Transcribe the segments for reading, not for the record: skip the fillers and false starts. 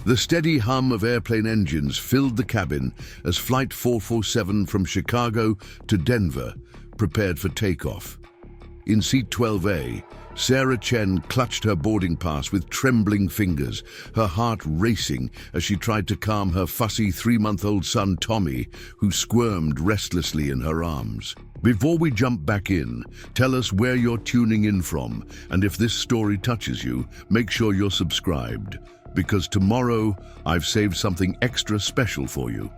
The steady hum of airplane engines filled the cabin as Flight 447 from Chicago to Denver prepared for takeoff. In seat 12A, Sarah Chen clutched her boarding pass with trembling fingers, her heart racing as she tried to calm her fussy 3-month-old son Tommy, who squirmed restlessly in her arms. Before we jump back in, tell us where you're tuning in from, and if this story touches you, make sure you're subscribed, because tomorrow I've saved something extra special for you.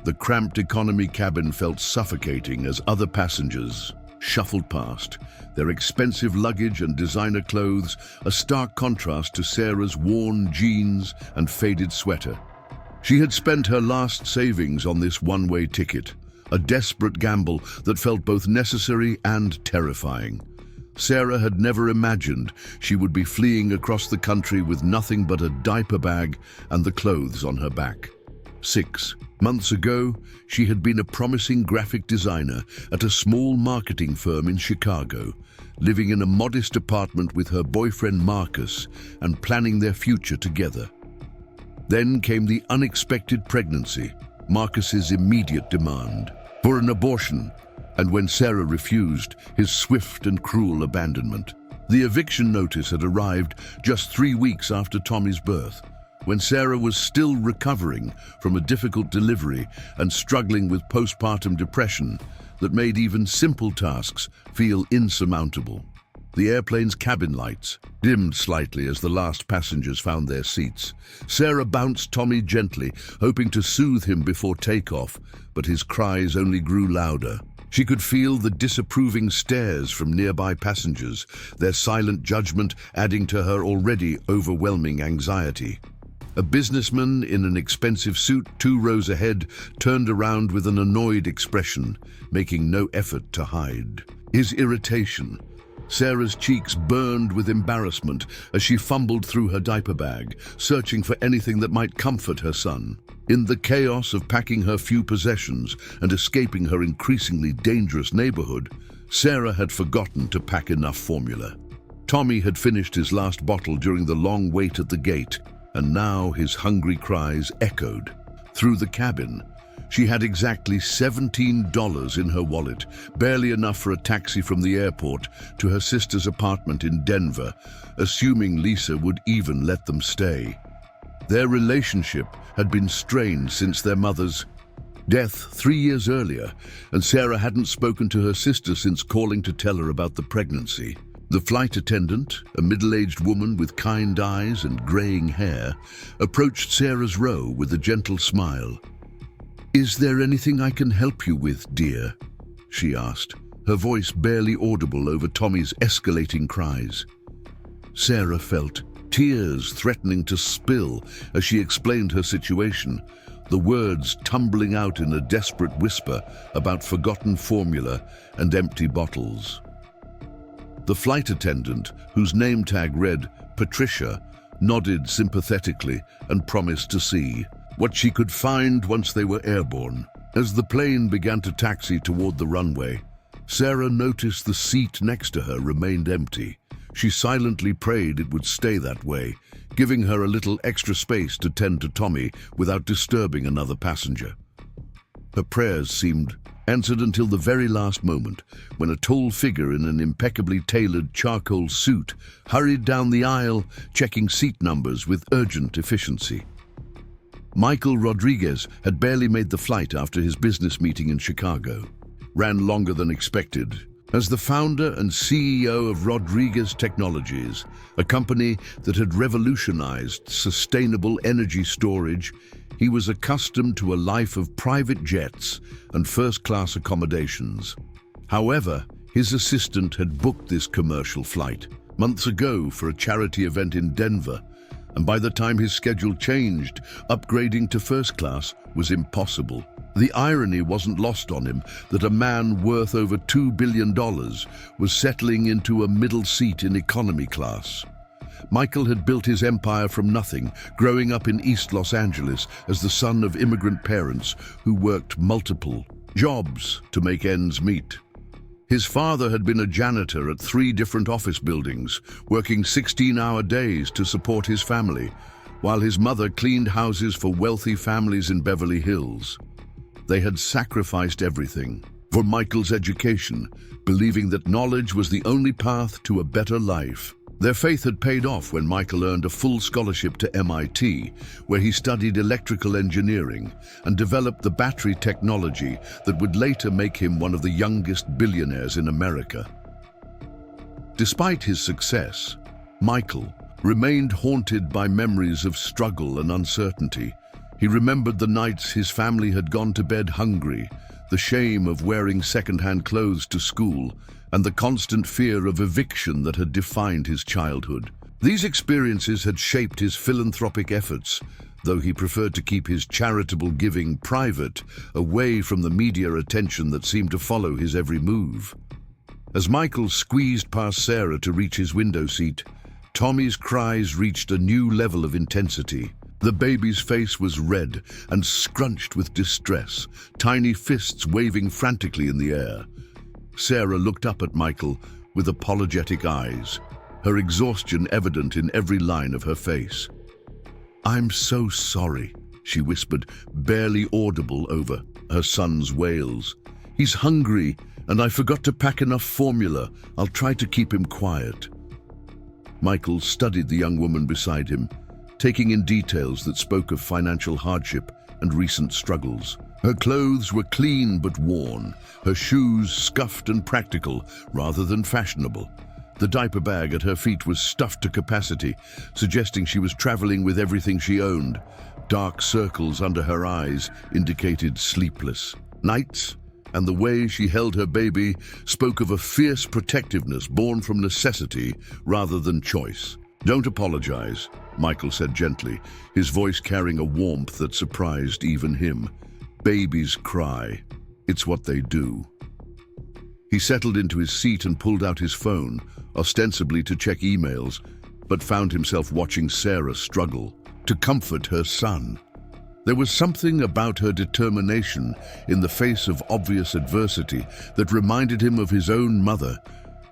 The cramped economy cabin felt suffocating as other passengers shuffled past, their expensive luggage and designer clothes a stark contrast to Sarah's worn jeans and faded sweater. She had spent her last savings on this one-way ticket, a desperate gamble that felt both necessary and terrifying. Sarah had never imagined she would be fleeing across the country with nothing but a diaper bag and the clothes on her back. 6 months ago, she had been a promising graphic designer at a small marketing firm in Chicago, living in a modest apartment with her boyfriend Marcus and planning their future together. Then came the unexpected pregnancy, Marcus's immediate demand for an abortion, and when Sarah refused, his swift and cruel abandonment. The eviction notice had arrived just 3 weeks after Tommy's birth, when Sarah was still recovering from a difficult delivery and struggling with postpartum depression that made even simple tasks feel insurmountable. The airplane's cabin lights dimmed slightly as the last passengers found their seats. Sarah bounced Tommy gently, hoping to soothe him before takeoff, but his cries only grew louder. She could feel the disapproving stares from nearby passengers, their silent judgment adding to her already overwhelming anxiety. A businessman in an expensive suit 2 rows ahead turned around with an annoyed expression, making no effort to hide his irritation. Sarah's cheeks burned with embarrassment as she fumbled through her diaper bag, searching for anything that might comfort her son. In the chaos of packing her few possessions and escaping her increasingly dangerous neighborhood, Sarah had forgotten to pack enough formula. Tommy had finished his last bottle during the long wait at the gate, and now his hungry cries echoed through the cabin. She had exactly $17 in her wallet, barely enough for a taxi from the airport to her sister's apartment in Denver, assuming Lisa would even let them stay. Their relationship had been strained since their mother's death 3 years earlier, and Sarah hadn't spoken to her sister since calling to tell her about the pregnancy. The flight attendant, a middle-aged woman with kind eyes and graying hair, approached Sarah's row with a gentle smile. "Is there anything I can help you with, dear?" she asked, her voice barely audible over Tommy's escalating cries. Sarah felt tears threatening to spill as she explained her situation, the words tumbling out in a desperate whisper about forgotten formula and empty bottles. The flight attendant, whose name tag read Patricia, nodded sympathetically and promised to see what she could find once they were airborne. As the plane began to taxi toward the runway, Sarah noticed the seat next to her remained empty. She silently prayed it would stay that way, giving her a little extra space to tend to Tommy without disturbing another passenger. Her prayers seemed answered until the very last moment, when a tall figure in an impeccably tailored charcoal suit hurried down the aisle, checking seat numbers with urgent efficiency. Michael Rodriguez had barely made the flight after his business meeting in Chicago. Ran longer than expected. As the founder and CEO of Rodriguez Technologies, a company that had revolutionized sustainable energy storage, he was accustomed to a life of private jets and first-class accommodations. However, his assistant had booked this commercial flight months ago for a charity event in Denver, and by the time his schedule changed, upgrading to first class was impossible. The irony wasn't lost on him that a man worth over $2 billion was settling into a middle seat in economy class. Michael had built his empire from nothing, growing up in East Los Angeles as the son of immigrant parents who worked multiple jobs to make ends meet. His father had been a janitor at 3 different office buildings, working 16-hour days to support his family, while his mother cleaned houses for wealthy families in Beverly Hills. They had sacrificed everything for Michael's education, believing that knowledge was the only path to a better life. Their faith had paid off when Michael earned a full scholarship to MIT, where he studied electrical engineering and developed the battery technology that would later make him one of the youngest billionaires in America. Despite his success, Michael remained haunted by memories of struggle and uncertainty. He remembered the nights his family had gone to bed hungry, the shame of wearing second-hand clothes to school, and the constant fear of eviction that had defined his childhood. These experiences had shaped his philanthropic efforts, though he preferred to keep his charitable giving private, away from the media attention that seemed to follow his every move. As Michael squeezed past Sarah to reach his window seat, Tommy's cries reached a new level of intensity. The baby's face was red and scrunched with distress, tiny fists waving frantically in the air. Sarah looked up at Michael with apologetic eyes, her exhaustion evident in every line of her face. "I'm so sorry," she whispered, barely audible over her son's wails. "He's hungry, and I forgot to pack enough formula. I'll try to keep him quiet." Michael studied the young woman beside him, taking in details that spoke of financial hardship and recent struggles. Her clothes were clean but worn, her shoes scuffed and practical rather than fashionable. The diaper bag at her feet was stuffed to capacity, suggesting she was traveling with everything she owned. Dark circles under her eyes indicated sleepless nights, and the way she held her baby spoke of a fierce protectiveness born from necessity rather than choice. "Don't apologize," Michael said gently, his voice carrying a warmth that surprised even him. "Babies cry. It's what they do." He settled into his seat and pulled out his phone, ostensibly to check emails, but found himself watching Sarah struggle to comfort her son. There was something about her determination in the face of obvious adversity that reminded him of his own mother,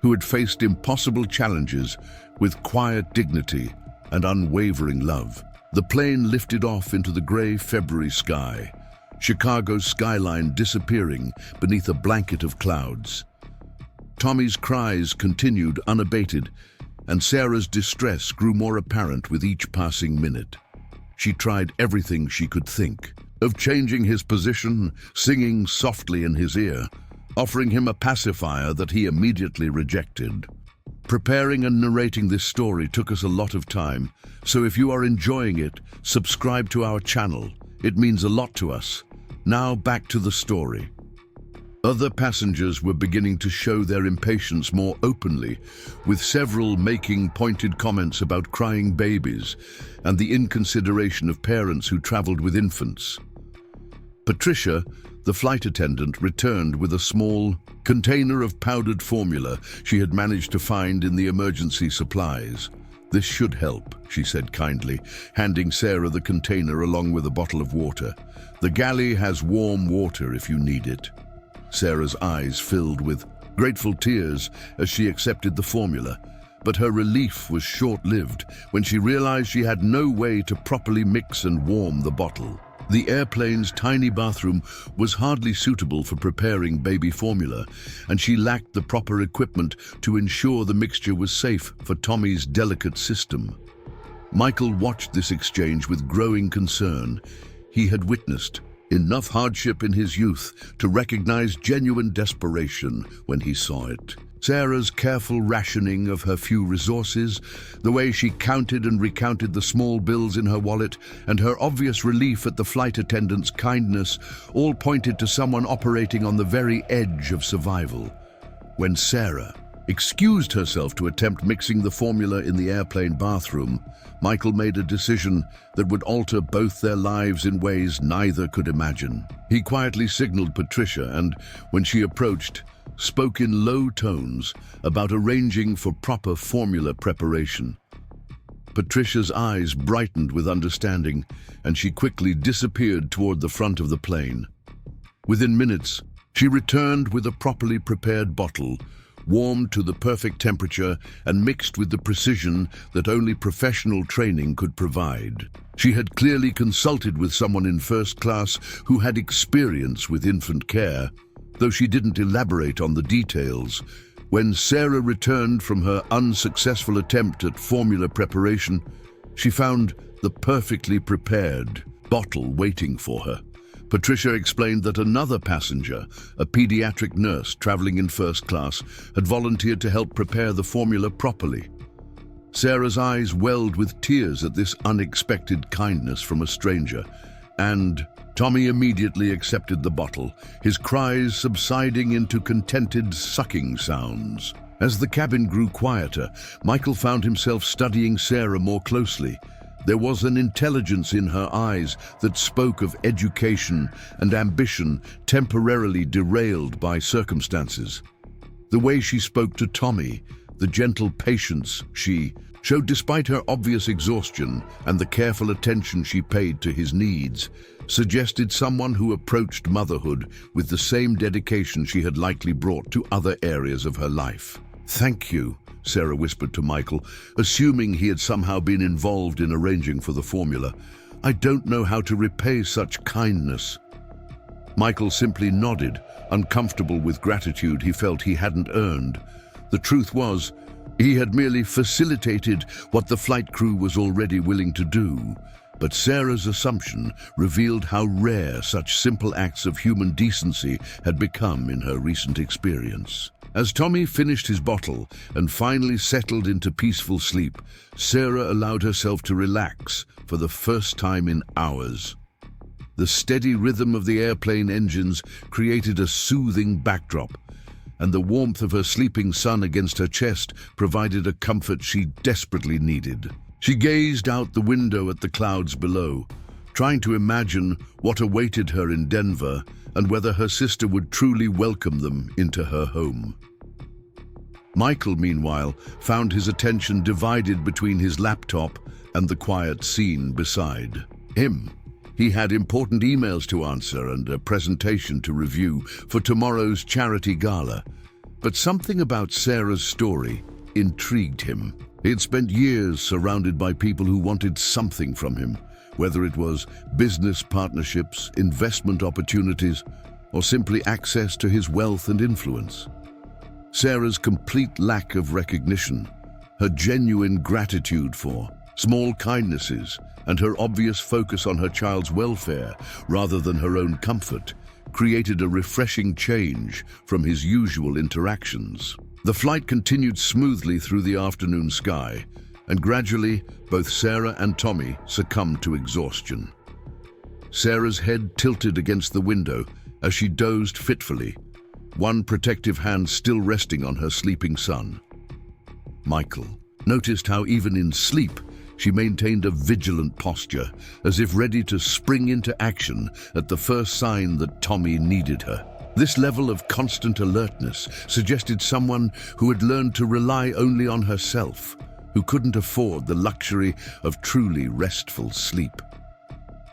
who had faced impossible challenges with quiet dignity and unwavering love. The plane lifted off into the gray February sky, Chicago's skyline disappearing beneath a blanket of clouds. Tommy's cries continued unabated, and Sarah's distress grew more apparent with each passing minute. She tried everything she could think of: changing his position, singing softly in his ear, offering him a pacifier that he immediately rejected. Preparing and narrating this story took us a lot of time, so if you are enjoying it, subscribe to our channel. It means a lot to us. Now back to the story. Other passengers were beginning to show their impatience more openly, with several making pointed comments about crying babies and the inconsideration of parents who traveled with infants. Patricia, the flight attendant, returned with a small container of powdered formula she had managed to find in the emergency supplies. "This should help," she said kindly, handing Sarah the container along with a bottle of water. "The galley has warm water if you need it." Sarah's eyes filled with grateful tears as she accepted the formula, but her relief was short-lived when she realized she had no way to properly mix and warm the bottle. The airplane's tiny bathroom was hardly suitable for preparing baby formula, and she lacked the proper equipment to ensure the mixture was safe for Tommy's delicate system. Michael watched this exchange with growing concern. He had witnessed enough hardship in his youth to recognize genuine desperation when he saw it. Sarah's careful rationing of her few resources, the way she counted and recounted the small bills in her wallet, and her obvious relief at the flight attendant's kindness all pointed to someone operating on the very edge of survival. When Sarah excused herself to attempt mixing the formula in the airplane bathroom, Michael made a decision that would alter both their lives in ways neither could imagine. He quietly signaled Patricia and, when she approached, spoke in low tones about arranging for proper formula preparation. Patricia's eyes brightened with understanding, and she quickly disappeared toward the front of the plane. Within minutes, she returned with a properly prepared bottle, warmed to the perfect temperature and mixed with the precision that only professional training could provide. She had clearly consulted with someone in first class who had experience with infant care, though she didn't elaborate on the details. When Sarah returned from her unsuccessful attempt at formula preparation, she found the perfectly prepared bottle waiting for her. Patricia explained that another passenger, a pediatric nurse traveling in first class, had volunteered to help prepare the formula properly. Sarah's eyes welled with tears at this unexpected kindness from a stranger, and Tommy immediately accepted the bottle, his cries subsiding into contented sucking sounds. As the cabin grew quieter, Michael found himself studying Sarah more closely. There was an intelligence in her eyes that spoke of education and ambition temporarily derailed by circumstances. The way she spoke to Tommy, the gentle patience she showed despite her obvious exhaustion, and the careful attention she paid to his needs, suggested someone who approached motherhood with the same dedication she had likely brought to other areas of her life. "Thank you," Sarah whispered to Michael, assuming he had somehow been involved in arranging for the formula. "I don't know how to repay such kindness." Michael simply nodded, uncomfortable with gratitude he felt he hadn't earned. The truth was, he had merely facilitated what the flight crew was already willing to do. But Sarah's assumption revealed how rare such simple acts of human decency had become in her recent experience. As Tommy finished his bottle and finally settled into peaceful sleep, Sarah allowed herself to relax for the first time in hours. The steady rhythm of the airplane engines created a soothing backdrop, and the warmth of her sleeping son against her chest provided a comfort she desperately needed. She gazed out the window at the clouds below, trying to imagine what awaited her in Denver and whether her sister would truly welcome them into her home. Michael, meanwhile, found his attention divided between his laptop and the quiet scene beside him. He had important emails to answer and a presentation to review for tomorrow's charity gala. But something about Sarah's story intrigued him. He had spent years surrounded by people who wanted something from him, whether it was business partnerships, investment opportunities, or simply access to his wealth and influence. Sarah's complete lack of recognition, her genuine gratitude for small kindnesses, and her obvious focus on her child's welfare rather than her own comfort created a refreshing change from his usual interactions. The flight continued smoothly through the afternoon sky, and gradually both Sarah and Tommy succumbed to exhaustion. Sarah's head tilted against the window as she dozed fitfully, one protective hand still resting on her sleeping son. Michael noticed how even in sleep she maintained a vigilant posture, as if ready to spring into action at the first sign that Tommy needed her. This level of constant alertness suggested someone who had learned to rely only on herself, who couldn't afford the luxury of truly restful sleep.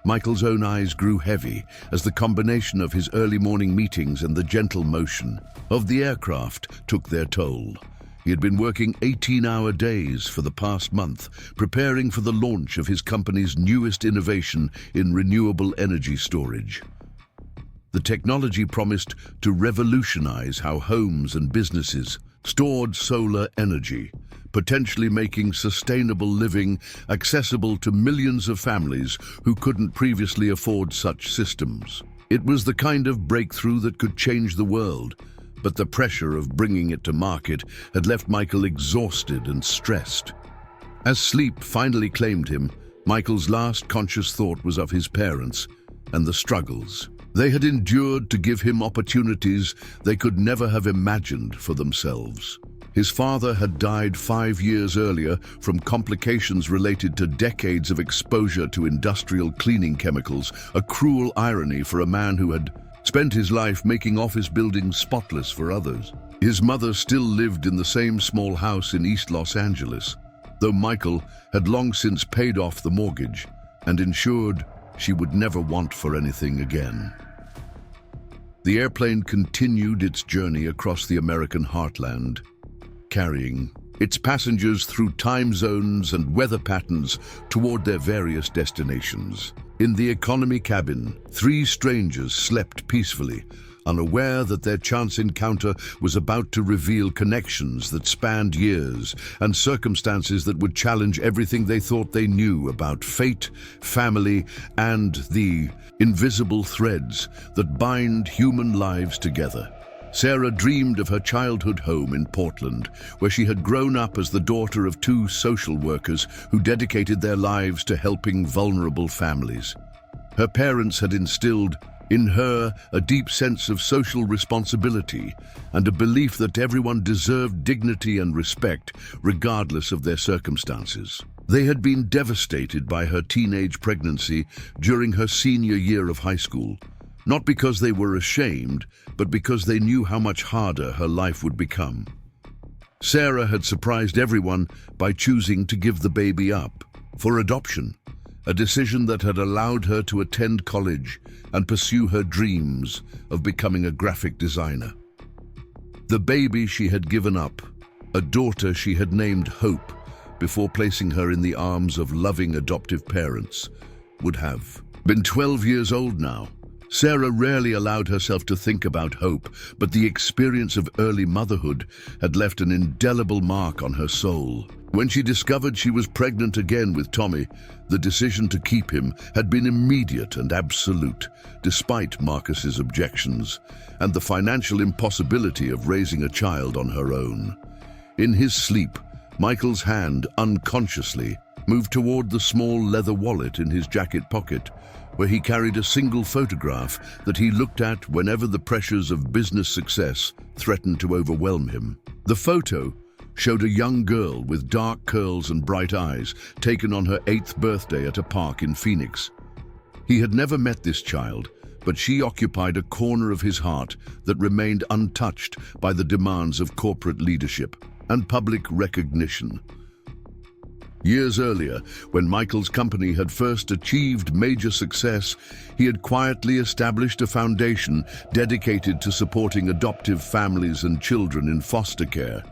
Michael's own eyes grew heavy as the combination of his early morning meetings and the gentle motion of the aircraft took their toll. He had been working 18-hour days for the past month, preparing for the launch of his company's newest innovation in renewable energy storage. The technology promised to revolutionize how homes and businesses stored solar energy, potentially making sustainable living accessible to millions of families who couldn't previously afford such systems. It was the kind of breakthrough that could change the world, but the pressure of bringing it to market had left Michael exhausted and stressed. As sleep finally claimed him, Michael's last conscious thought was of his parents and the struggles they had endured to give him opportunities they could never have imagined for themselves. His father had died 5 years earlier from complications related to decades of exposure to industrial cleaning chemicals, a cruel irony for a man who had spent his life making office buildings spotless for others. His mother still lived in the same small house in East Los Angeles, though Michael had long since paid off the mortgage and ensured she would never want for anything again. The airplane continued its journey across the American heartland, carrying its passengers through time zones and weather patterns toward their various destinations. In the economy cabin, three strangers slept peacefully, unaware that their chance encounter was about to reveal connections that spanned years and circumstances that would challenge everything they thought they knew about fate, family, and the invisible threads that bind human lives together. Sarah dreamed of her childhood home in Portland, where she had grown up as the daughter of two social workers who dedicated their lives to helping vulnerable families. Her parents had instilled in her a deep sense of social responsibility and a belief that everyone deserved dignity and respect, regardless of their circumstances. They had been devastated by her teenage pregnancy during her senior year of high school, not because they were ashamed, but because they knew how much harder her life would become. Sarah had surprised everyone by choosing to give the baby up for adoption, a decision that had allowed her to attend college and pursue her dreams of becoming a graphic designer. The baby she had given up, a daughter she had named Hope before placing her in the arms of loving adoptive parents, would have been 12 years old now. Sarah rarely allowed herself to think about Hope, but the experience of early motherhood had left an indelible mark on her soul. When she discovered she was pregnant again with Tommy, the decision to keep him had been immediate and absolute, despite Marcus's objections and the financial impossibility of raising a child on her own. In his sleep, Michael's hand unconsciously moved toward the small leather wallet in his jacket pocket, where he carried a single photograph that he looked at whenever the pressures of business success threatened to overwhelm him. The photo showed a young girl with dark curls and bright eyes, taken on her 8th birthday at a park in Phoenix. He had never met this child, but she occupied a corner of his heart that remained untouched by the demands of corporate leadership and public recognition. Years earlier, when Michael's company had first achieved major success, he had quietly established a foundation dedicated to supporting adoptive families and children in foster care.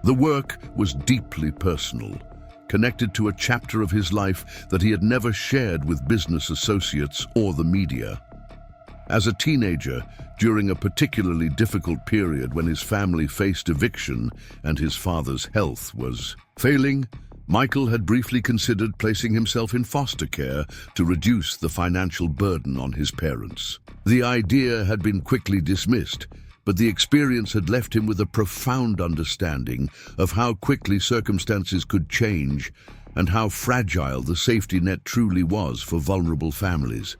The work was deeply personal, connected to a chapter of his life that he had never shared with business associates or the media. As a teenager, during a particularly difficult period when his family faced eviction and his father's health was failing, Michael had briefly considered placing himself in foster care to reduce the financial burden on his parents. The idea had been quickly dismissed, but the experience had left him with a profound understanding of how quickly circumstances could change and how fragile the safety net truly was for vulnerable families.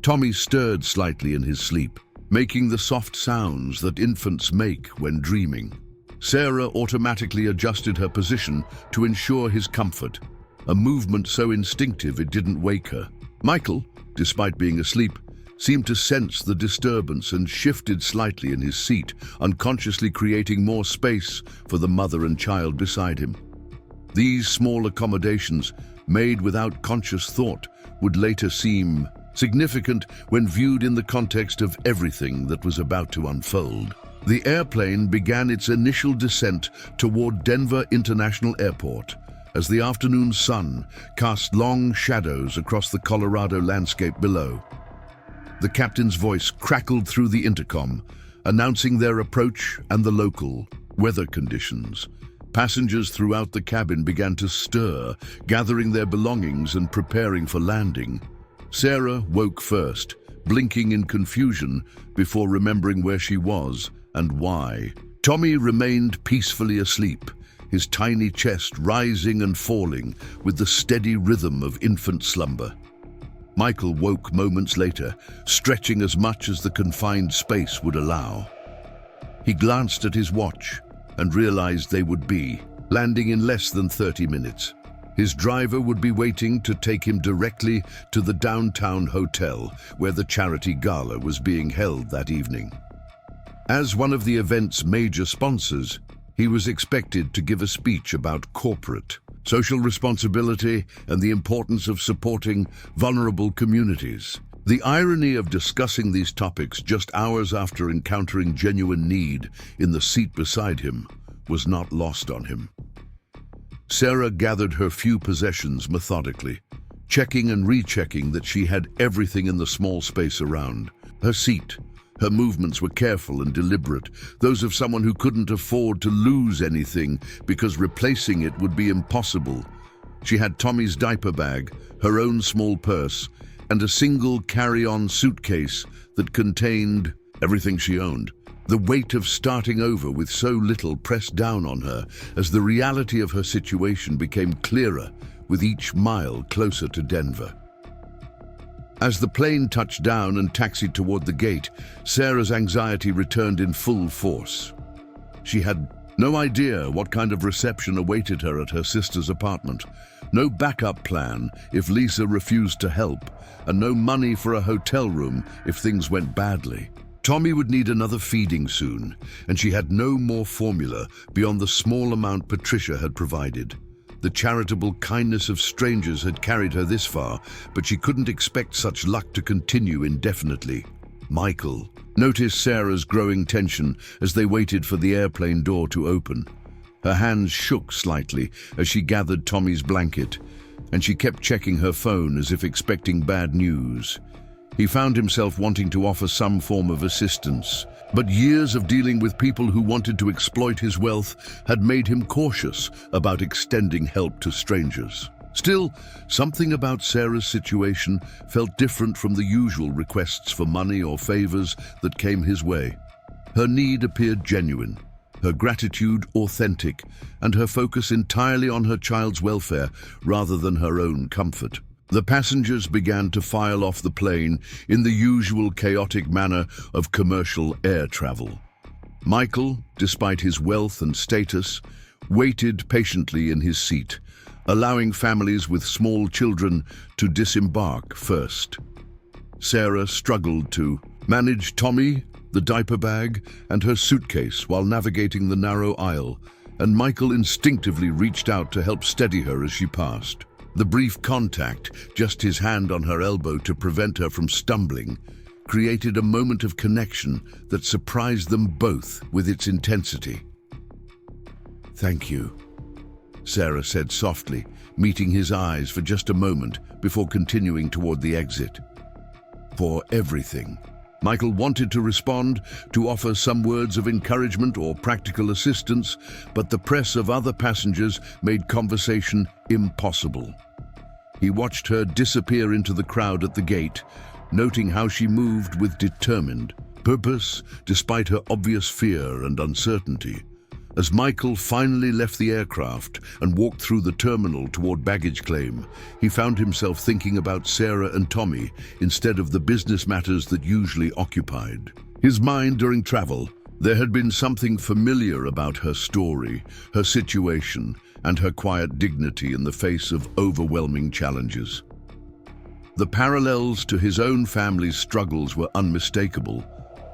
Tommy stirred slightly in his sleep, making the soft sounds that infants make when dreaming. Sarah automatically adjusted her position to ensure his comfort, a movement so instinctive it didn't wake her. Michael, despite being asleep, seemed to sense the disturbance and shifted slightly in his seat, unconsciously creating more space for the mother and child beside him. These small accommodations, made without conscious thought, would later seem significant when viewed in the context of everything that was about to unfold. The airplane began its initial descent toward Denver International Airport as the afternoon sun cast long shadows across the Colorado landscape below. The captain's voice crackled through the intercom, announcing their approach and the local weather conditions. Passengers throughout the cabin began to stir, gathering their belongings and preparing for landing. Sarah woke first, blinking in confusion before remembering where she was and why. Tommy remained peacefully asleep, his tiny chest rising and falling with the steady rhythm of infant slumber. Michael woke moments later, stretching as much as the confined space would allow. He glanced at his watch and realized they would be landing in less than 30 minutes. His driver would be waiting to take him directly to the downtown hotel where the charity gala was being held that evening. As one of the event's major sponsors, he was expected to give a speech about corporate social responsibility and the importance of supporting vulnerable communities. The irony of discussing these topics just hours after encountering genuine need in the seat beside him was not lost on him. Sarah gathered her few possessions methodically, checking and rechecking that she had everything in the small space around. Her seat, her movements were careful and deliberate, those of someone who couldn't afford to lose anything because replacing it would be impossible. She had Tommy's diaper bag, her own small purse, and a single carry-on suitcase that contained everything she owned. The weight of starting over with so little pressed down on her as the reality of her situation became clearer with each mile closer to Denver. As the plane touched down and taxied toward the gate, Sarah's anxiety returned in full force. She had no idea what kind of reception awaited her at her sister's apartment, no backup plan if Lisa refused to help, and no money for a hotel room if things went badly. Tommy would need another feeding soon, and she had no more formula beyond the small amount Patricia had provided. The charitable kindness of strangers had carried her this far, but she couldn't expect such luck to continue indefinitely. Michael noticed Sarah's growing tension as they waited for the airplane door to open. Her hands shook slightly as she gathered Tommy's blanket, and she kept checking her phone as if expecting bad news. He found himself wanting to offer some form of assistance, but years of dealing with people who wanted to exploit his wealth had made him cautious about extending help to strangers. Still, something about Sarah's situation felt different from the usual requests for money or favors that came his way. Her need appeared genuine, her gratitude authentic, and her focus entirely on her child's welfare rather than her own comfort. The passengers began to file off the plane in the usual chaotic manner of commercial air travel. Michael, despite his wealth and status, waited patiently in his seat, allowing families with small children to disembark first. Sarah struggled to manage Tommy, the diaper bag, and her suitcase while navigating the narrow aisle, and Michael instinctively reached out to help steady her as she passed. The brief contact, just his hand on her elbow to prevent her from stumbling, created a moment of connection that surprised them both with its intensity. "Thank you," Sarah said softly, meeting his eyes for just a moment before continuing toward the exit. "For everything." Michael wanted to respond, to offer some words of encouragement or practical assistance, but the press of other passengers made conversation impossible. He watched her disappear into the crowd at the gate, noting how she moved with determined purpose despite her obvious fear and uncertainty. As Michael finally left the aircraft and walked through the terminal toward baggage claim, he found himself thinking about Sarah and Tommy instead of the business matters that usually occupied his mind during travel. There had been something familiar about her story, her situation, and her quiet dignity in the face of overwhelming challenges. The parallels to his own family's struggles were unmistakable,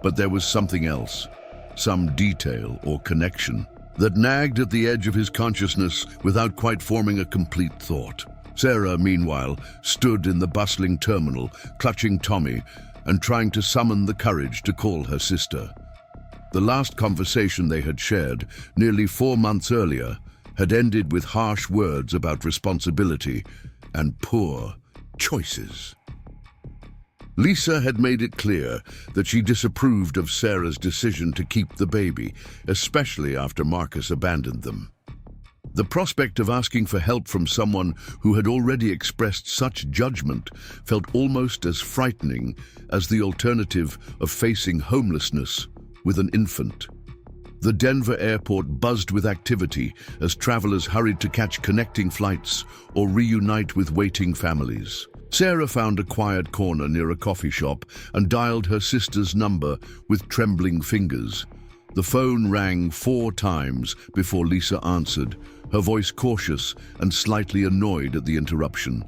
but there was something else, some detail or connection, that nagged at the edge of his consciousness without quite forming a complete thought. Sarah, meanwhile, stood in the bustling terminal, clutching Tommy and trying to summon the courage to call her sister. The last conversation they had shared, nearly 4 months earlier, had ended with harsh words about responsibility and poor choices. Lisa had made it clear that she disapproved of Sarah's decision to keep the baby, especially after Marcus abandoned them. The prospect of asking for help from someone who had already expressed such judgment felt almost as frightening as the alternative of facing homelessness with an infant. The Denver airport buzzed with activity as travelers hurried to catch connecting flights or reunite with waiting families. Sarah found a quiet corner near a coffee shop and dialed her sister's number with trembling fingers. The phone rang 4 times before Lisa answered, her voice cautious and slightly annoyed at the interruption.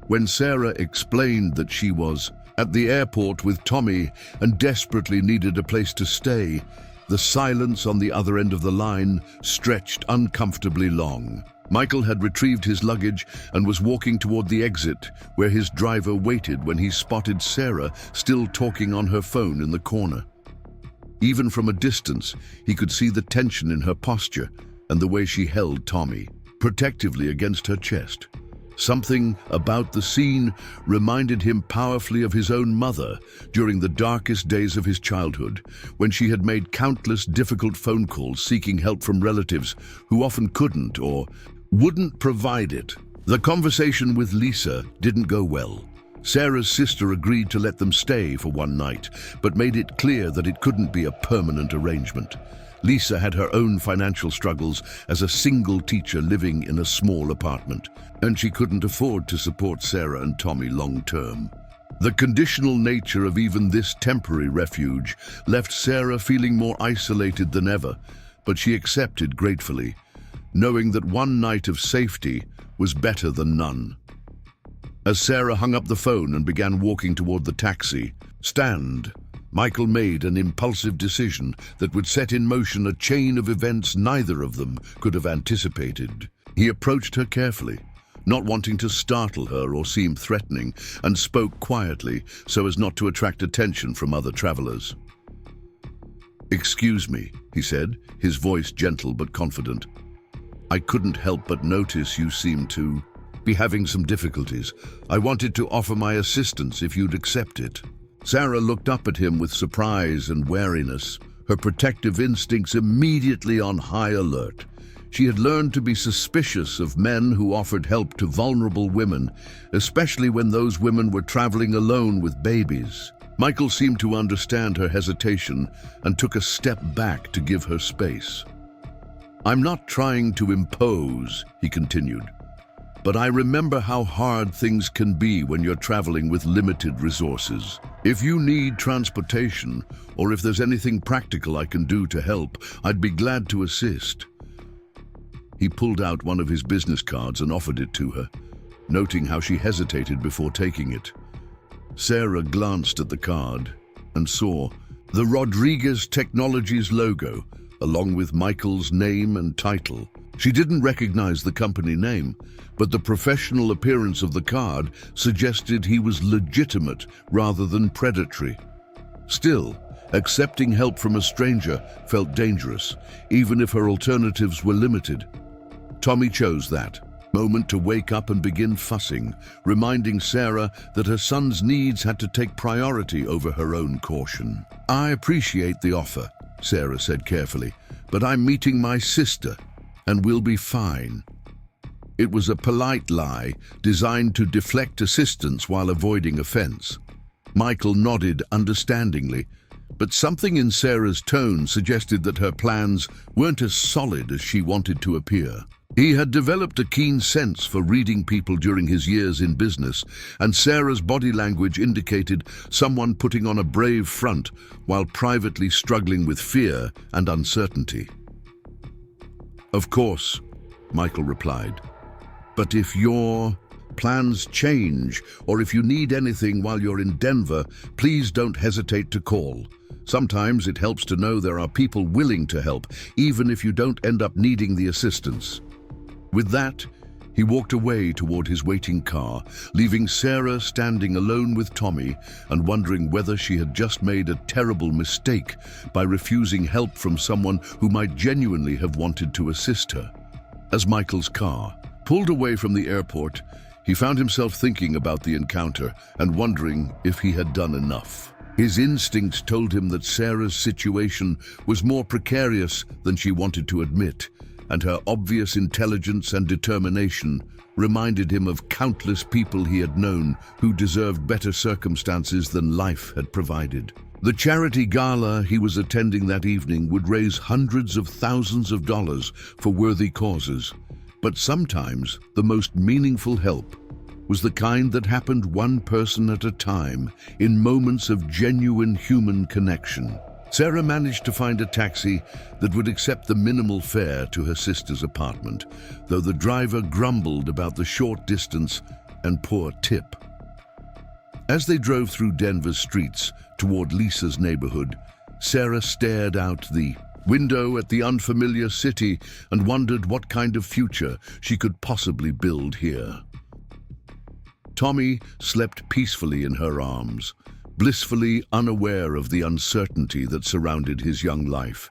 When Sarah explained that she was at the airport with Tommy and desperately needed a place to stay, the silence on the other end of the line stretched uncomfortably long. Michael had retrieved his luggage and was walking toward the exit, where his driver waited when he spotted Sarah still talking on her phone in the corner. Even from a distance, he could see the tension in her posture and the way she held Tommy protectively against her chest. Something about the scene reminded him powerfully of his own mother during the darkest days of his childhood, when she had made countless difficult phone calls seeking help from relatives who often couldn't or wouldn't provide it. The conversation with Lisa didn't go well. Sarah's sister agreed to let them stay for one night, but made it clear that it couldn't be a permanent arrangement. Lisa had her own financial struggles as a single teacher living in a small apartment, and she couldn't afford to support Sarah and Tommy long-term. The conditional nature of even this temporary refuge left Sarah feeling more isolated than ever, but she accepted gratefully, knowing that one night of safety was better than none. As Sarah hung up the phone and began walking toward the taxi stand, Michael made an impulsive decision that would set in motion a chain of events neither of them could have anticipated. He approached her carefully, not wanting to startle her or seem threatening, and spoke quietly so as not to attract attention from other travelers. "Excuse me," he said, his voice gentle but confident. "I couldn't help but notice you seem to be having some difficulties. I wanted to offer my assistance if you'd accept it." Sarah looked up at him with surprise and wariness, her protective instincts immediately on high alert. She had learned to be suspicious of men who offered help to vulnerable women, especially when those women were traveling alone with babies. Michael seemed to understand her hesitation and took a step back to give her space. "I'm not trying to impose," he continued, "but I remember how hard things can be when you're traveling with limited resources. If you need transportation, or if there's anything practical I can do to help, I'd be glad to assist." He pulled out one of his business cards and offered it to her, noting how she hesitated before taking it. Sarah glanced at the card and saw the Rodriguez Technologies logo, along with Michael's name and title. She didn't recognize the company name, but the professional appearance of the card suggested he was legitimate rather than predatory. Still, accepting help from a stranger felt dangerous, even if her alternatives were limited. Tommy chose that moment to wake up and begin fussing, reminding Sarah that her son's needs had to take priority over her own caution. "I appreciate the offer," Sarah said carefully, "but I'm meeting my sister, and we'll be fine." It was a polite lie designed to deflect assistance while avoiding offense. Michael nodded understandingly, but something in Sarah's tone suggested that her plans weren't as solid as she wanted to appear. He had developed a keen sense for reading people during his years in business, and Sarah's body language indicated someone putting on a brave front while privately struggling with fear and uncertainty. "Of course," Michael replied, "but if your plans change, or if you need anything while you're in Denver, please don't hesitate to call. Sometimes it helps to know there are people willing to help, even if you don't end up needing the assistance." With that, he walked away toward his waiting car, leaving Sarah standing alone with Tommy and wondering whether she had just made a terrible mistake by refusing help from someone who might genuinely have wanted to assist her. As Michael's car pulled away from the airport, he found himself thinking about the encounter and wondering if he had done enough. His instinct told him that Sarah's situation was more precarious than she wanted to admit, and her obvious intelligence and determination reminded him of countless people he had known who deserved better circumstances than life had provided. The charity gala he was attending that evening would raise hundreds of thousands of dollars for worthy causes, but sometimes the most meaningful help was the kind that happened one person at a time, in moments of genuine human connection. Sarah managed to find a taxi that would accept the minimal fare to her sister's apartment, though the driver grumbled about the short distance and poor tip. As they drove through Denver's streets toward Lisa's neighborhood, Sarah stared out the window at the unfamiliar city and wondered what kind of future she could possibly build here. Tommy slept peacefully in her arms, blissfully unaware of the uncertainty that surrounded his young life.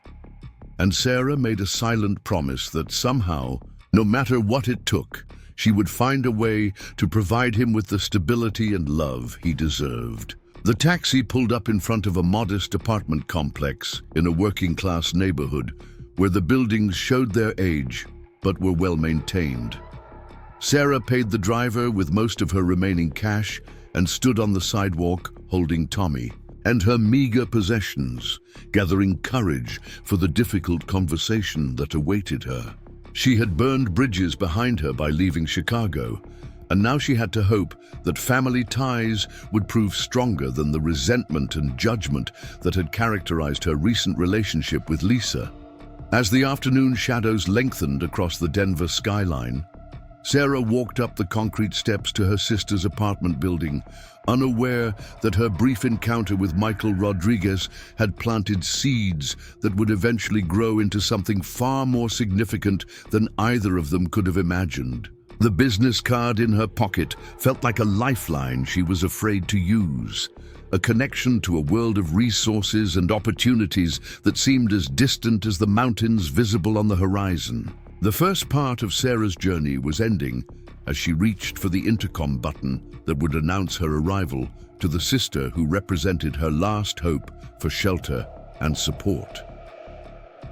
And Sarah made a silent promise that somehow, no matter what it took, she would find a way to provide him with the stability and love he deserved. The taxi pulled up in front of a modest apartment complex in a working-class neighborhood where the buildings showed their age but were well maintained. Sarah paid the driver with most of her remaining cash and stood on the sidewalk holding Tommy and her meager possessions, gathering courage for the difficult conversation that awaited her. She had burned bridges behind her by leaving Chicago, and now she had to hope that family ties would prove stronger than the resentment and judgment that had characterized her recent relationship with Lisa. As the afternoon shadows lengthened across the Denver skyline, Sarah walked up the concrete steps to her sister's apartment building, unaware that her brief encounter with Michael Rodriguez had planted seeds that would eventually grow into something far more significant than either of them could have imagined. The business card in her pocket felt like a lifeline she was afraid to use, a connection to a world of resources and opportunities that seemed as distant as the mountains visible on the horizon. The first part of Sarah's journey was ending as she reached for the intercom button that would announce her arrival to the sister who represented her last hope for shelter and support.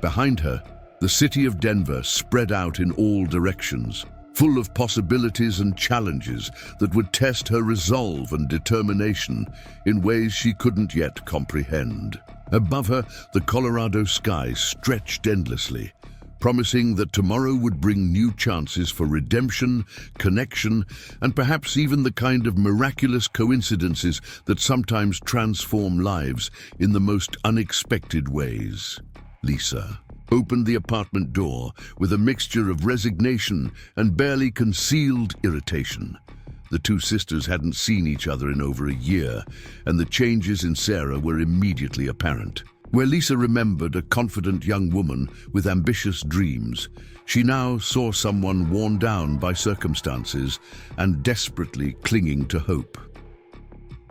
Behind her, the city of Denver spread out in all directions, full of possibilities and challenges that would test her resolve and determination in ways she couldn't yet comprehend. Above her, the Colorado sky stretched endlessly, promising that tomorrow would bring new chances for redemption, connection, and perhaps even the kind of miraculous coincidences that sometimes transform lives in the most unexpected ways. Lisa opened the apartment door with a mixture of resignation and barely concealed irritation. The two sisters hadn't seen each other in over a year, and the changes in Sarah were immediately apparent. Where Lisa remembered a confident young woman with ambitious dreams, she now saw someone worn down by circumstances and desperately clinging to hope.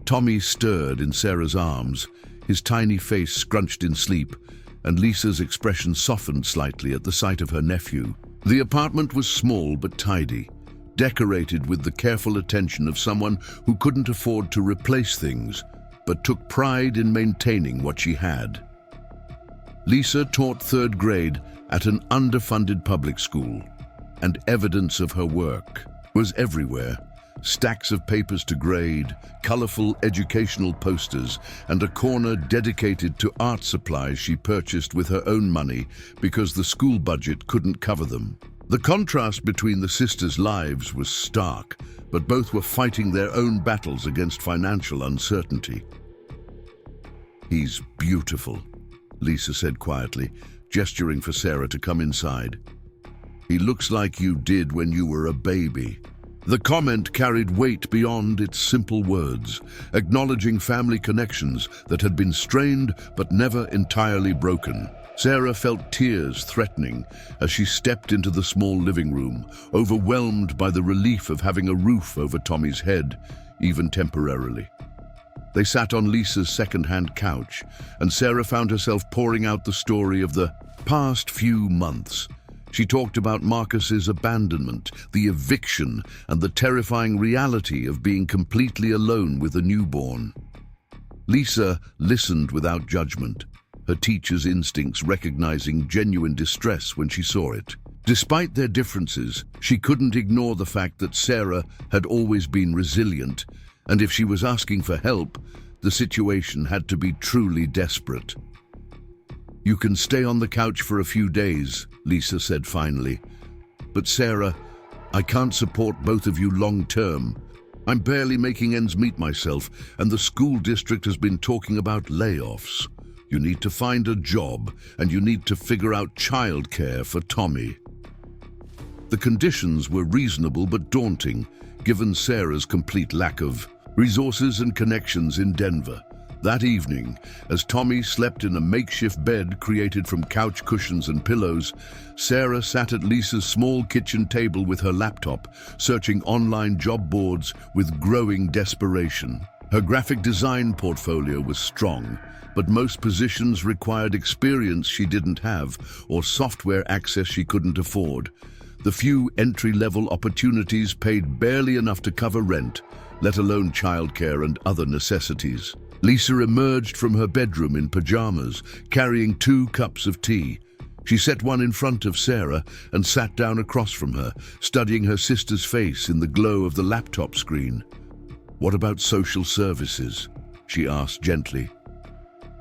Tommy stirred in Sarah's arms, his tiny face scrunched in sleep, and Lisa's expression softened slightly at the sight of her nephew. The apartment was small but tidy, decorated with the careful attention of someone who couldn't afford to replace things, but took pride in maintaining what she had. Lisa taught third grade at an underfunded public school, and evidence of her work was everywhere. Stacks of papers to grade, colorful educational posters, and a corner dedicated to art supplies she purchased with her own money because the school budget couldn't cover them. The contrast between the sisters' lives was stark, but both were fighting their own battles against financial uncertainty. "He's beautiful," Lisa said quietly, gesturing for Sarah to come inside. "He looks like you did when you were a baby." The comment carried weight beyond its simple words, acknowledging family connections that had been strained but never entirely broken. Sarah felt tears threatening as she stepped into the small living room, overwhelmed by the relief of having a roof over Tommy's head, even temporarily. They sat on Lisa's second-hand couch, and Sarah found herself pouring out the story of the past few months. She talked about Marcus's abandonment, the eviction, and the terrifying reality of being completely alone with a newborn. Lisa listened without judgment, her teacher's instincts recognizing genuine distress when she saw it. Despite their differences, she couldn't ignore the fact that Sarah had always been resilient, and if she was asking for help, the situation had to be truly desperate. "You can stay on the couch for a few days," Lisa said finally. "But Sarah, I can't support both of you long term. I'm barely making ends meet myself, and the school district has been talking about layoffs. You need to find a job, and you need to figure out childcare for Tommy." The conditions were reasonable but daunting, given Sarah's complete lack of resources and connections in Denver. That evening, as Tommy slept in a makeshift bed created from couch cushions and pillows, Sarah sat at Lisa's small kitchen table with her laptop, searching online job boards with growing desperation. Her graphic design portfolio was strong, but most positions required experience she didn't have or software access she couldn't afford. The few entry-level opportunities paid barely enough to cover rent, let alone childcare and other necessities. Lisa emerged from her bedroom in pajamas, carrying 2 cups of tea. She set one in front of Sarah and sat down across from her, studying her sister's face in the glow of the laptop screen. "What about social services?" she asked gently.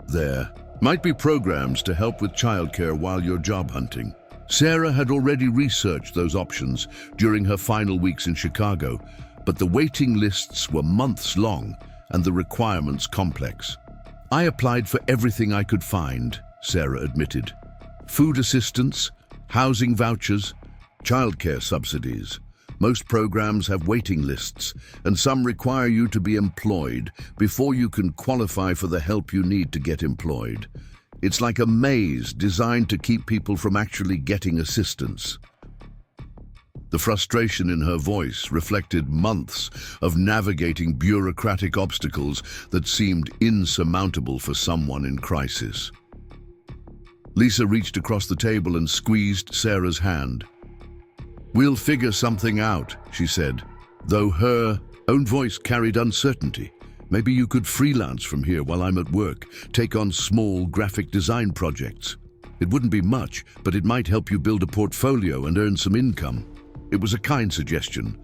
"There might be programs to help with childcare while you're job hunting." Sarah had already researched those options during her final weeks in Chicago, but the waiting lists were months long and the requirements complex. "I applied for everything I could find," Sarah admitted. "Food assistance, housing vouchers, childcare subsidies. Most programs have waiting lists, and some require you to be employed before you can qualify for the help you need to get employed. It's like a maze designed to keep people from actually getting assistance." The frustration in her voice reflected months of navigating bureaucratic obstacles that seemed insurmountable for someone in crisis. Lisa reached across the table and squeezed Sarah's hand. "We'll figure something out," she said, though her own voice carried uncertainty. "Maybe you could freelance from here while I'm at work, take on small graphic design projects. It wouldn't be much, but it might help you build a portfolio and earn some income." It was a kind suggestion,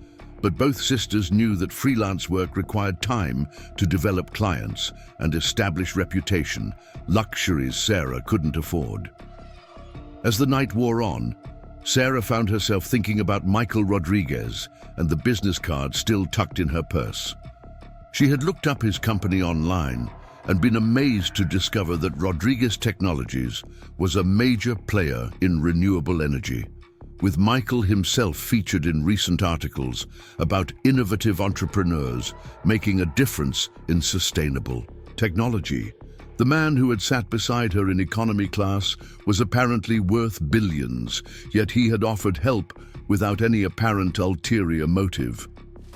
but both sisters knew that freelance work required time to develop clients and establish reputation, luxuries Sarah couldn't afford. As the night wore on, Sarah found herself thinking about Michael Rodriguez and the business card still tucked in her purse. She had looked up his company online and been amazed to discover that Rodriguez Technologies was a major player in renewable energy, with Michael himself featured in recent articles about innovative entrepreneurs making a difference in sustainable technology. The man who had sat beside her in economy class was apparently worth billions, yet he had offered help without any apparent ulterior motive.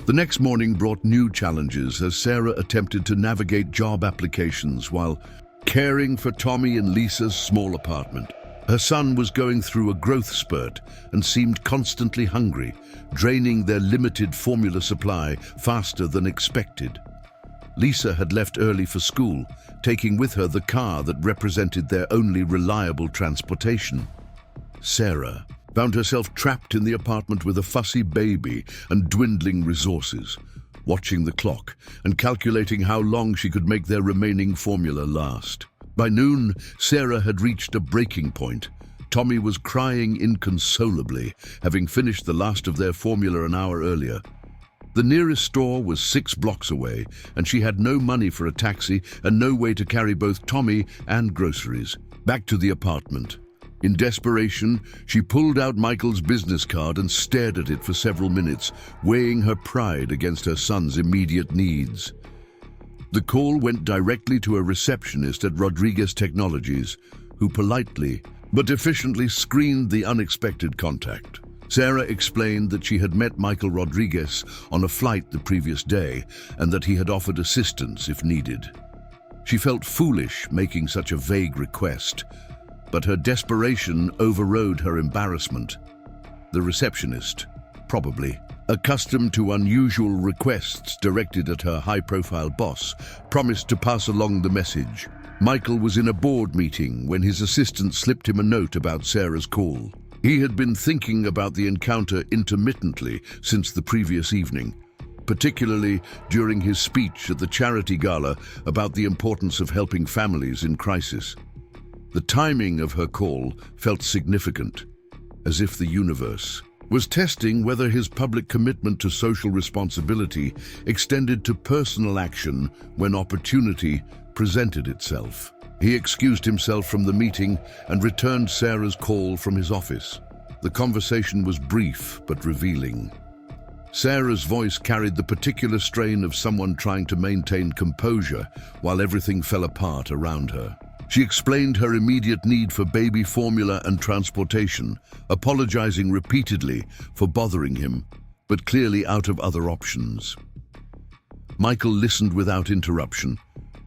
The next morning brought new challenges as Sarah attempted to navigate job applications while caring for Tommy in Lisa's small apartment. Her son was going through a growth spurt and seemed constantly hungry, draining their limited formula supply faster than expected. Lisa had left early for school, taking with her the car that represented their only reliable transportation. Sarah found herself trapped in the apartment with a fussy baby and dwindling resources, watching the clock and calculating how long she could make their remaining formula last. By noon, Sarah had reached a breaking point. Tommy was crying inconsolably, having finished the last of their formula an hour earlier. The nearest store was 6 blocks away, and she had no money for a taxi and no way to carry both Tommy and groceries. Back to the apartment. In desperation, she pulled out Michael's business card and stared at it for several minutes, weighing her pride against her son's immediate needs. The call went directly to a receptionist at Rodriguez Technologies, who politely but efficiently screened the unexpected contact. Sarah explained that she had met Michael Rodriguez on a flight the previous day and that he had offered assistance if needed. She felt foolish making such a vague request, but her desperation overrode her embarrassment. The receptionist, probably accustomed to unusual requests directed at her high-profile boss, promised to pass along the message. Michael was in a board meeting when his assistant slipped him a note about Sarah's call. He had been thinking about the encounter intermittently since the previous evening, particularly during his speech at the charity gala about the importance of helping families in crisis. The timing of her call felt significant, as if the universe was testing whether his public commitment to social responsibility extended to personal action when opportunity presented itself. He excused himself from the meeting and returned Sarah's call from his office. The conversation was brief but revealing. Sarah's voice carried the particular strain of someone trying to maintain composure while everything fell apart around her. She explained her immediate need for baby formula and transportation, apologizing repeatedly for bothering him, but clearly out of other options. Michael listened without interruption,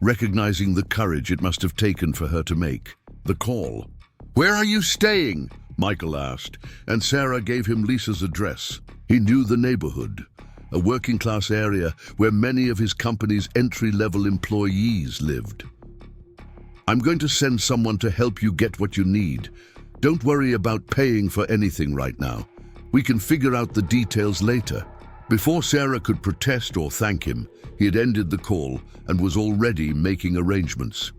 recognizing the courage it must have taken for her to make the call. "Where are you staying?" Michael asked, and Sarah gave him Lisa's address. He knew the neighborhood, a working-class area where many of his company's entry-level employees lived. "I'm going to send someone to help you get what you need. Don't worry about paying for anything right now. We can figure out the details later." Before Sarah could protest or thank him, he had ended the call and was already making arrangements.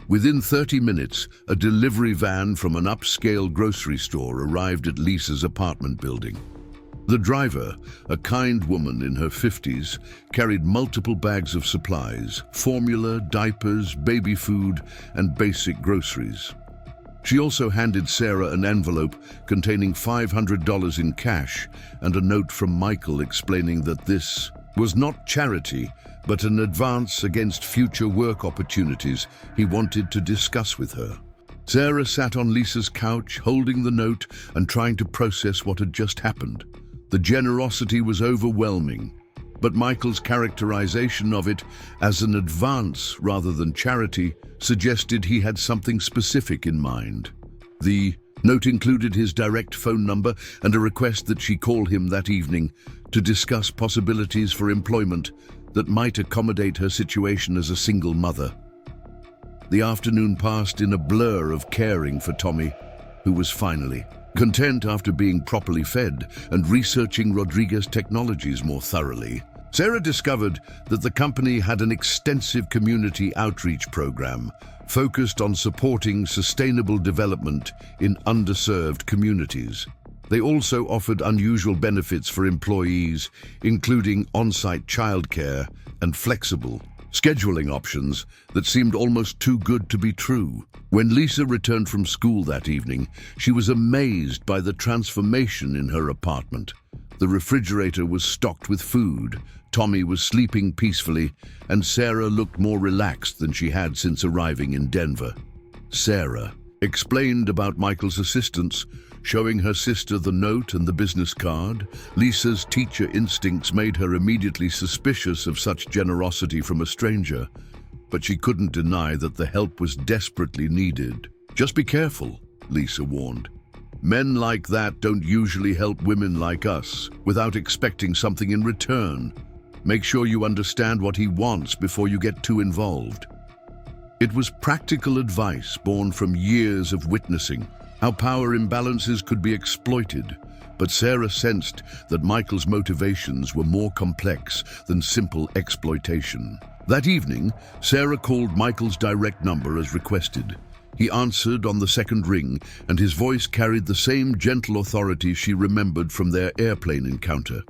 Within 30 minutes, a delivery van from an upscale grocery store arrived at Lisa's apartment building. The driver, a kind woman in her 50s, carried multiple bags of supplies, formula, diapers, baby food, and basic groceries. She also handed Sarah an envelope containing $500 in cash and a note from Michael explaining that this was not charity, but an advance against future work opportunities he wanted to discuss with her. Sarah sat on Lisa's couch, holding the note and trying to process what had just happened. The generosity was overwhelming, but Michael's characterization of it as an advance rather than charity suggested he had something specific in mind. The note included his direct phone number and a request that she call him that evening to discuss possibilities for employment that might accommodate her situation as a single mother. The afternoon passed in a blur of caring for Tommy, who was finally content after being properly fed and researching Rodriguez technologies more thoroughly. Sarah discovered that the company had an extensive community outreach program focused on supporting sustainable development in underserved communities. They also offered unusual benefits for employees, including on-site childcare and flexible scheduling options that seemed almost too good to be true. When Lisa returned from school that evening, she was amazed by the transformation in her apartment. The refrigerator was stocked with food, Tommy was sleeping peacefully, and Sarah looked more relaxed than she had since arriving in Denver. Sarah explained about Michael's assistance, showing her sister the note and the business card. Lisa's teacher instincts made her immediately suspicious of such generosity from a stranger, but she couldn't deny that the help was desperately needed. "Just be careful," Lisa warned. "Men like that don't usually help women like us without expecting something in return. Make sure you understand what he wants before you get too involved." It was practical advice born from years of witnessing how power imbalances could be exploited, but Sarah sensed that Michael's motivations were more complex than simple exploitation. That evening, Sarah called Michael's direct number as requested. He answered on the second ring, and his voice carried the same gentle authority she remembered from their airplane encounter.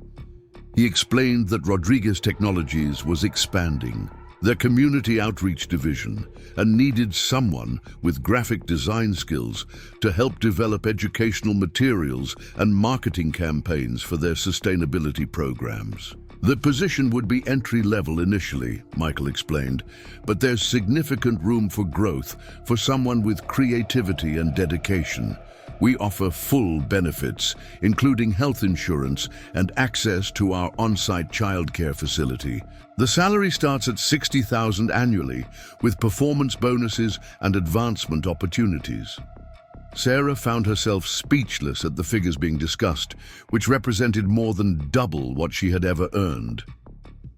He explained that Rodriguez Technologies was expanding their community outreach division and needed someone with graphic design skills to help develop educational materials and marketing campaigns for their sustainability programs. The position would be entry-level initially, Michael explained, but there's significant room for growth for someone with creativity and dedication. We offer full benefits, including health insurance and access to our on-site childcare facility. The salary starts at $60,000 annually, with performance bonuses and advancement opportunities. Sarah found herself speechless at the figures being discussed, which represented more than double what she had ever earned.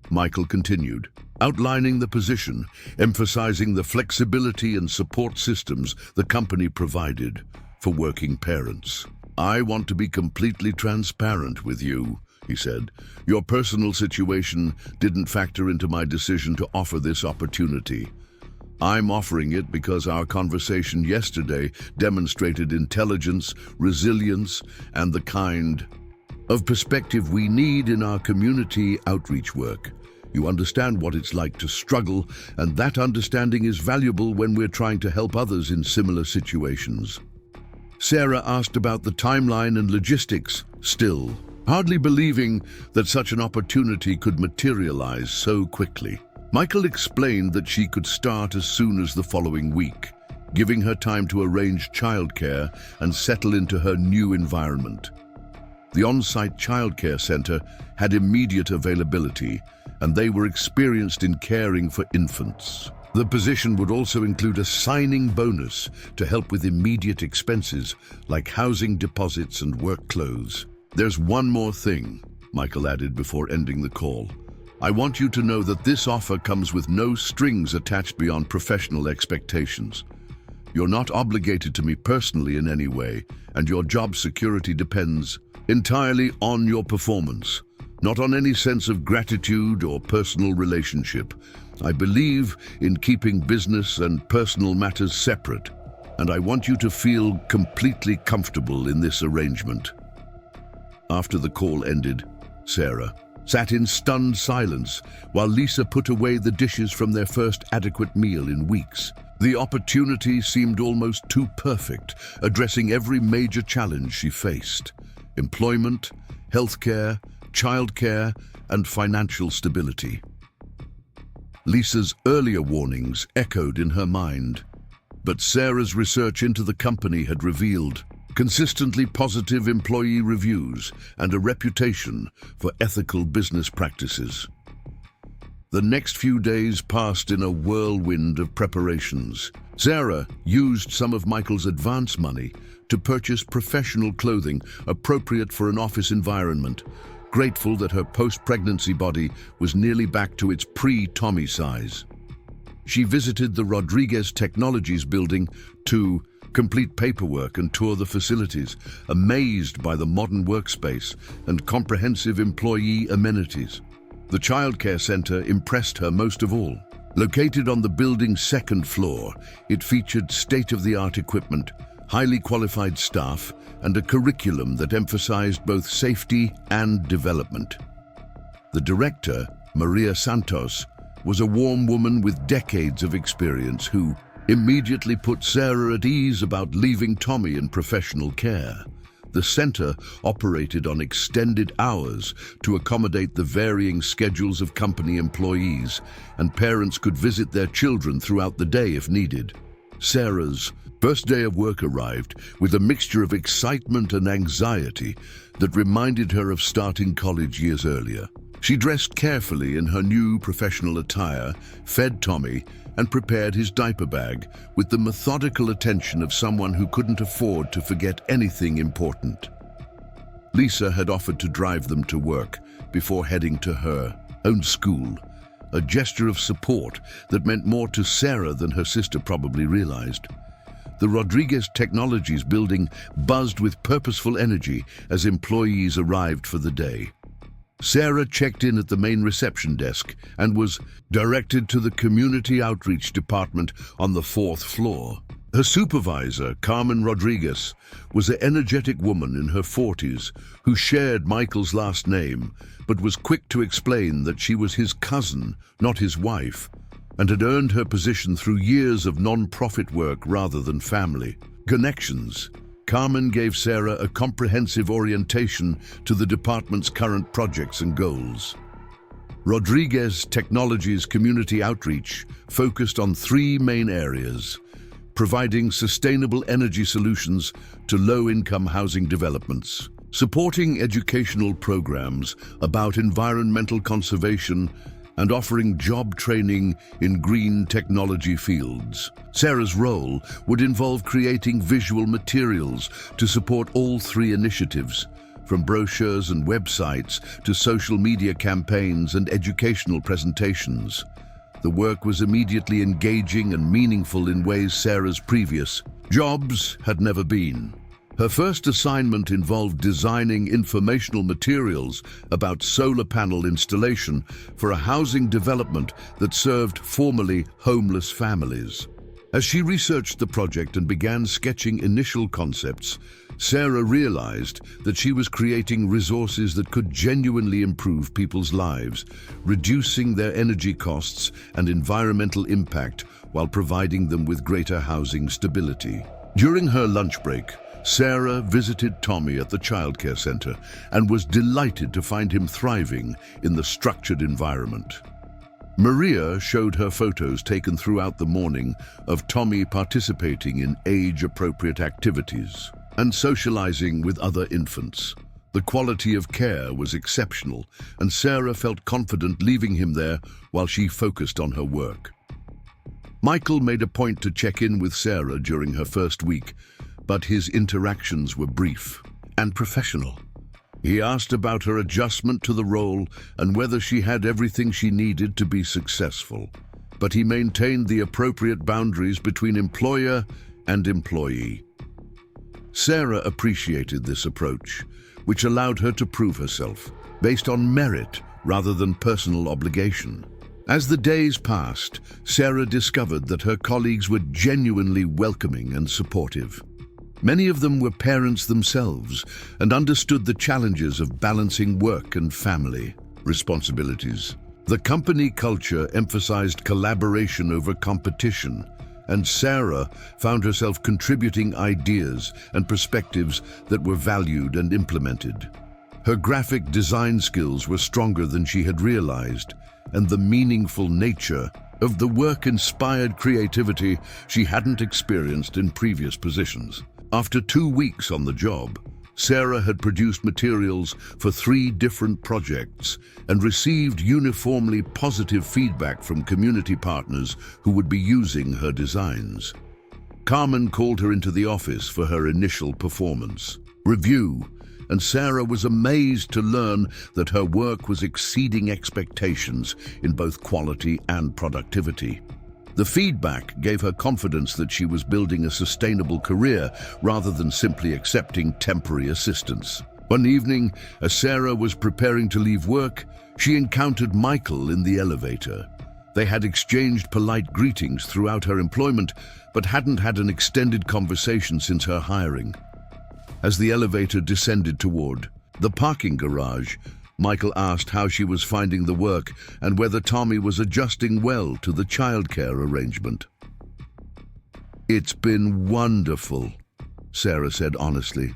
Michael continued, outlining the position, emphasizing the flexibility and support systems the company provided for working parents. "I want to be completely transparent with you," he said. "Your personal situation didn't factor into my decision to offer this opportunity. I'm offering it because our conversation yesterday demonstrated intelligence, resilience, and the kind of perspective we need in our community outreach work. You understand what it's like to struggle, and that understanding is valuable when we're trying to help others in similar situations." Sarah asked about the timeline and logistics. "Still, hardly believing that such an opportunity could materialize so quickly. Michael explained that she could start as soon as the following week, giving her time to arrange childcare and settle into her new environment. The on-site childcare center had immediate availability, and they were experienced in caring for infants. The position would also include a signing bonus to help with immediate expenses like housing deposits and work clothes. "There's one more thing," Michael added before ending the call. "I want you to know that this offer comes with no strings attached beyond professional expectations. You're not obligated to me personally in any way, and your job security depends entirely on your performance, not on any sense of gratitude or personal relationship. I believe in keeping business and personal matters separate, and I want you to feel completely comfortable in this arrangement." After the call ended, Sarah sat in stunned silence while Lisa put away the dishes from their first adequate meal in weeks. The opportunity seemed almost too perfect, addressing every major challenge she faced: employment, healthcare, childcare, and financial stability. Lisa's earlier warnings echoed in her mind, but Sarah's research into the company had revealed consistently positive employee reviews and a reputation for ethical business practices. The next few days passed in a whirlwind of preparations. Sarah used some of Michael's advance money to purchase professional clothing appropriate for an office environment, grateful that her post-pregnancy body was nearly back to its pre-Tommy size. She visited the Rodriguez Technologies building to complete paperwork and tour the facilities, amazed by the modern workspace and comprehensive employee amenities. The childcare center impressed her most of all. Located on the building's second floor, it featured state-of-the-art equipment, highly qualified staff, and a curriculum that emphasized both safety and development. The director, Maria Santos, was a warm woman with decades of experience who immediately put Sarah at ease about leaving Tommy in professional care. The center operated on extended hours to accommodate the varying schedules of company employees, and parents could visit their children throughout the day if needed. Sarah's first day of work arrived with a mixture of excitement and anxiety that reminded her of starting college years earlier. She dressed carefully in her new professional attire, fed Tommy, and prepared his diaper bag with the methodical attention of someone who couldn't afford to forget anything important. Lisa had offered to drive them to work before heading to her own school, a gesture of support that meant more to Sarah than her sister probably realized. The Rodriguez Technologies building buzzed with purposeful energy as employees arrived for the day. Sarah checked in at the main reception desk and was directed to the community outreach department on the 4th floor. Her supervisor, Carmen Rodriguez, was an energetic woman in her 40s who shared Michael's last name, but was quick to explain that she was his cousin, not his wife, and had earned her position through years of non-profit work rather than family connections. Carmen gave Sarah a comprehensive orientation to the department's current projects and goals. Rodriguez Technologies community outreach focused on 3 main areas: providing sustainable energy solutions to low-income housing developments, supporting educational programs about environmental conservation, and offering job training in green technology fields. Sarah's role would involve creating visual materials to support all 3 initiatives, from brochures and websites to social media campaigns and educational presentations. The work was immediately engaging and meaningful in ways Sarah's previous jobs had never been. Her first assignment involved designing informational materials about solar panel installation for a housing development that served formerly homeless families. As she researched the project and began sketching initial concepts, Sarah realized that she was creating resources that could genuinely improve people's lives, reducing their energy costs and environmental impact while providing them with greater housing stability. During her lunch break, Sarah visited Tommy at the childcare center and was delighted to find him thriving in the structured environment. Maria showed her photos taken throughout the morning of Tommy participating in age-appropriate activities and socializing with other infants. The quality of care was exceptional, and Sarah felt confident leaving him there while she focused on her work. Michael made a point to check in with Sarah during her first week, but his interactions were brief and professional. He asked about her adjustment to the role and whether she had everything she needed to be successful, but he maintained the appropriate boundaries between employer and employee. Sarah appreciated this approach, which allowed her to prove herself, based on merit rather than personal obligation. As the days passed, Sarah discovered that her colleagues were genuinely welcoming and supportive. Many of them were parents themselves and understood the challenges of balancing work and family responsibilities. The company culture emphasized collaboration over competition, and Sarah found herself contributing ideas and perspectives that were valued and implemented. Her graphic design skills were stronger than she had realized, and the meaningful nature of the work inspired creativity she hadn't experienced in previous positions. After 2 weeks on the job, Sarah had produced materials for 3 different projects and received uniformly positive feedback from community partners who would be using her designs. Carmen called her into the office for her initial performance review, and Sarah was amazed to learn that her work was exceeding expectations in both quality and productivity. The feedback gave her confidence that she was building a sustainable career rather than simply accepting temporary assistance. One evening, as Sarah was preparing to leave work, she encountered Michael in the elevator. They had exchanged polite greetings throughout her employment, but hadn't had an extended conversation since her hiring. As the elevator descended toward the parking garage, Michael asked how she was finding the work and whether Tommy was adjusting well to the childcare arrangement. "It's been wonderful," Sarah said honestly.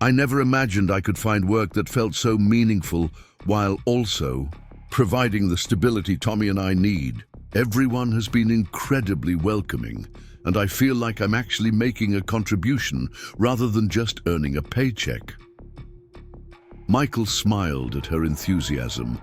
"I never imagined I could find work that felt so meaningful while also providing the stability Tommy and I need. Everyone has been incredibly welcoming, and I feel like I'm actually making a contribution rather than just earning a paycheck." Michael smiled at her enthusiasm,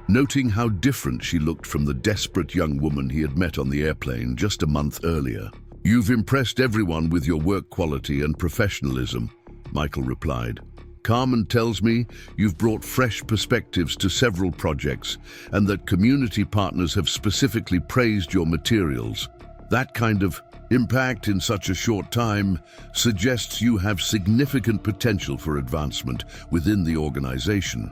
noting how different she looked from the desperate young woman he had met on the airplane just a month earlier. "You've impressed everyone with your work quality and professionalism," Michael replied. "Carmen tells me you've brought fresh perspectives to several projects and that community partners have specifically praised your materials. That kind of impact in such a short time suggests you have significant potential for advancement within the organization."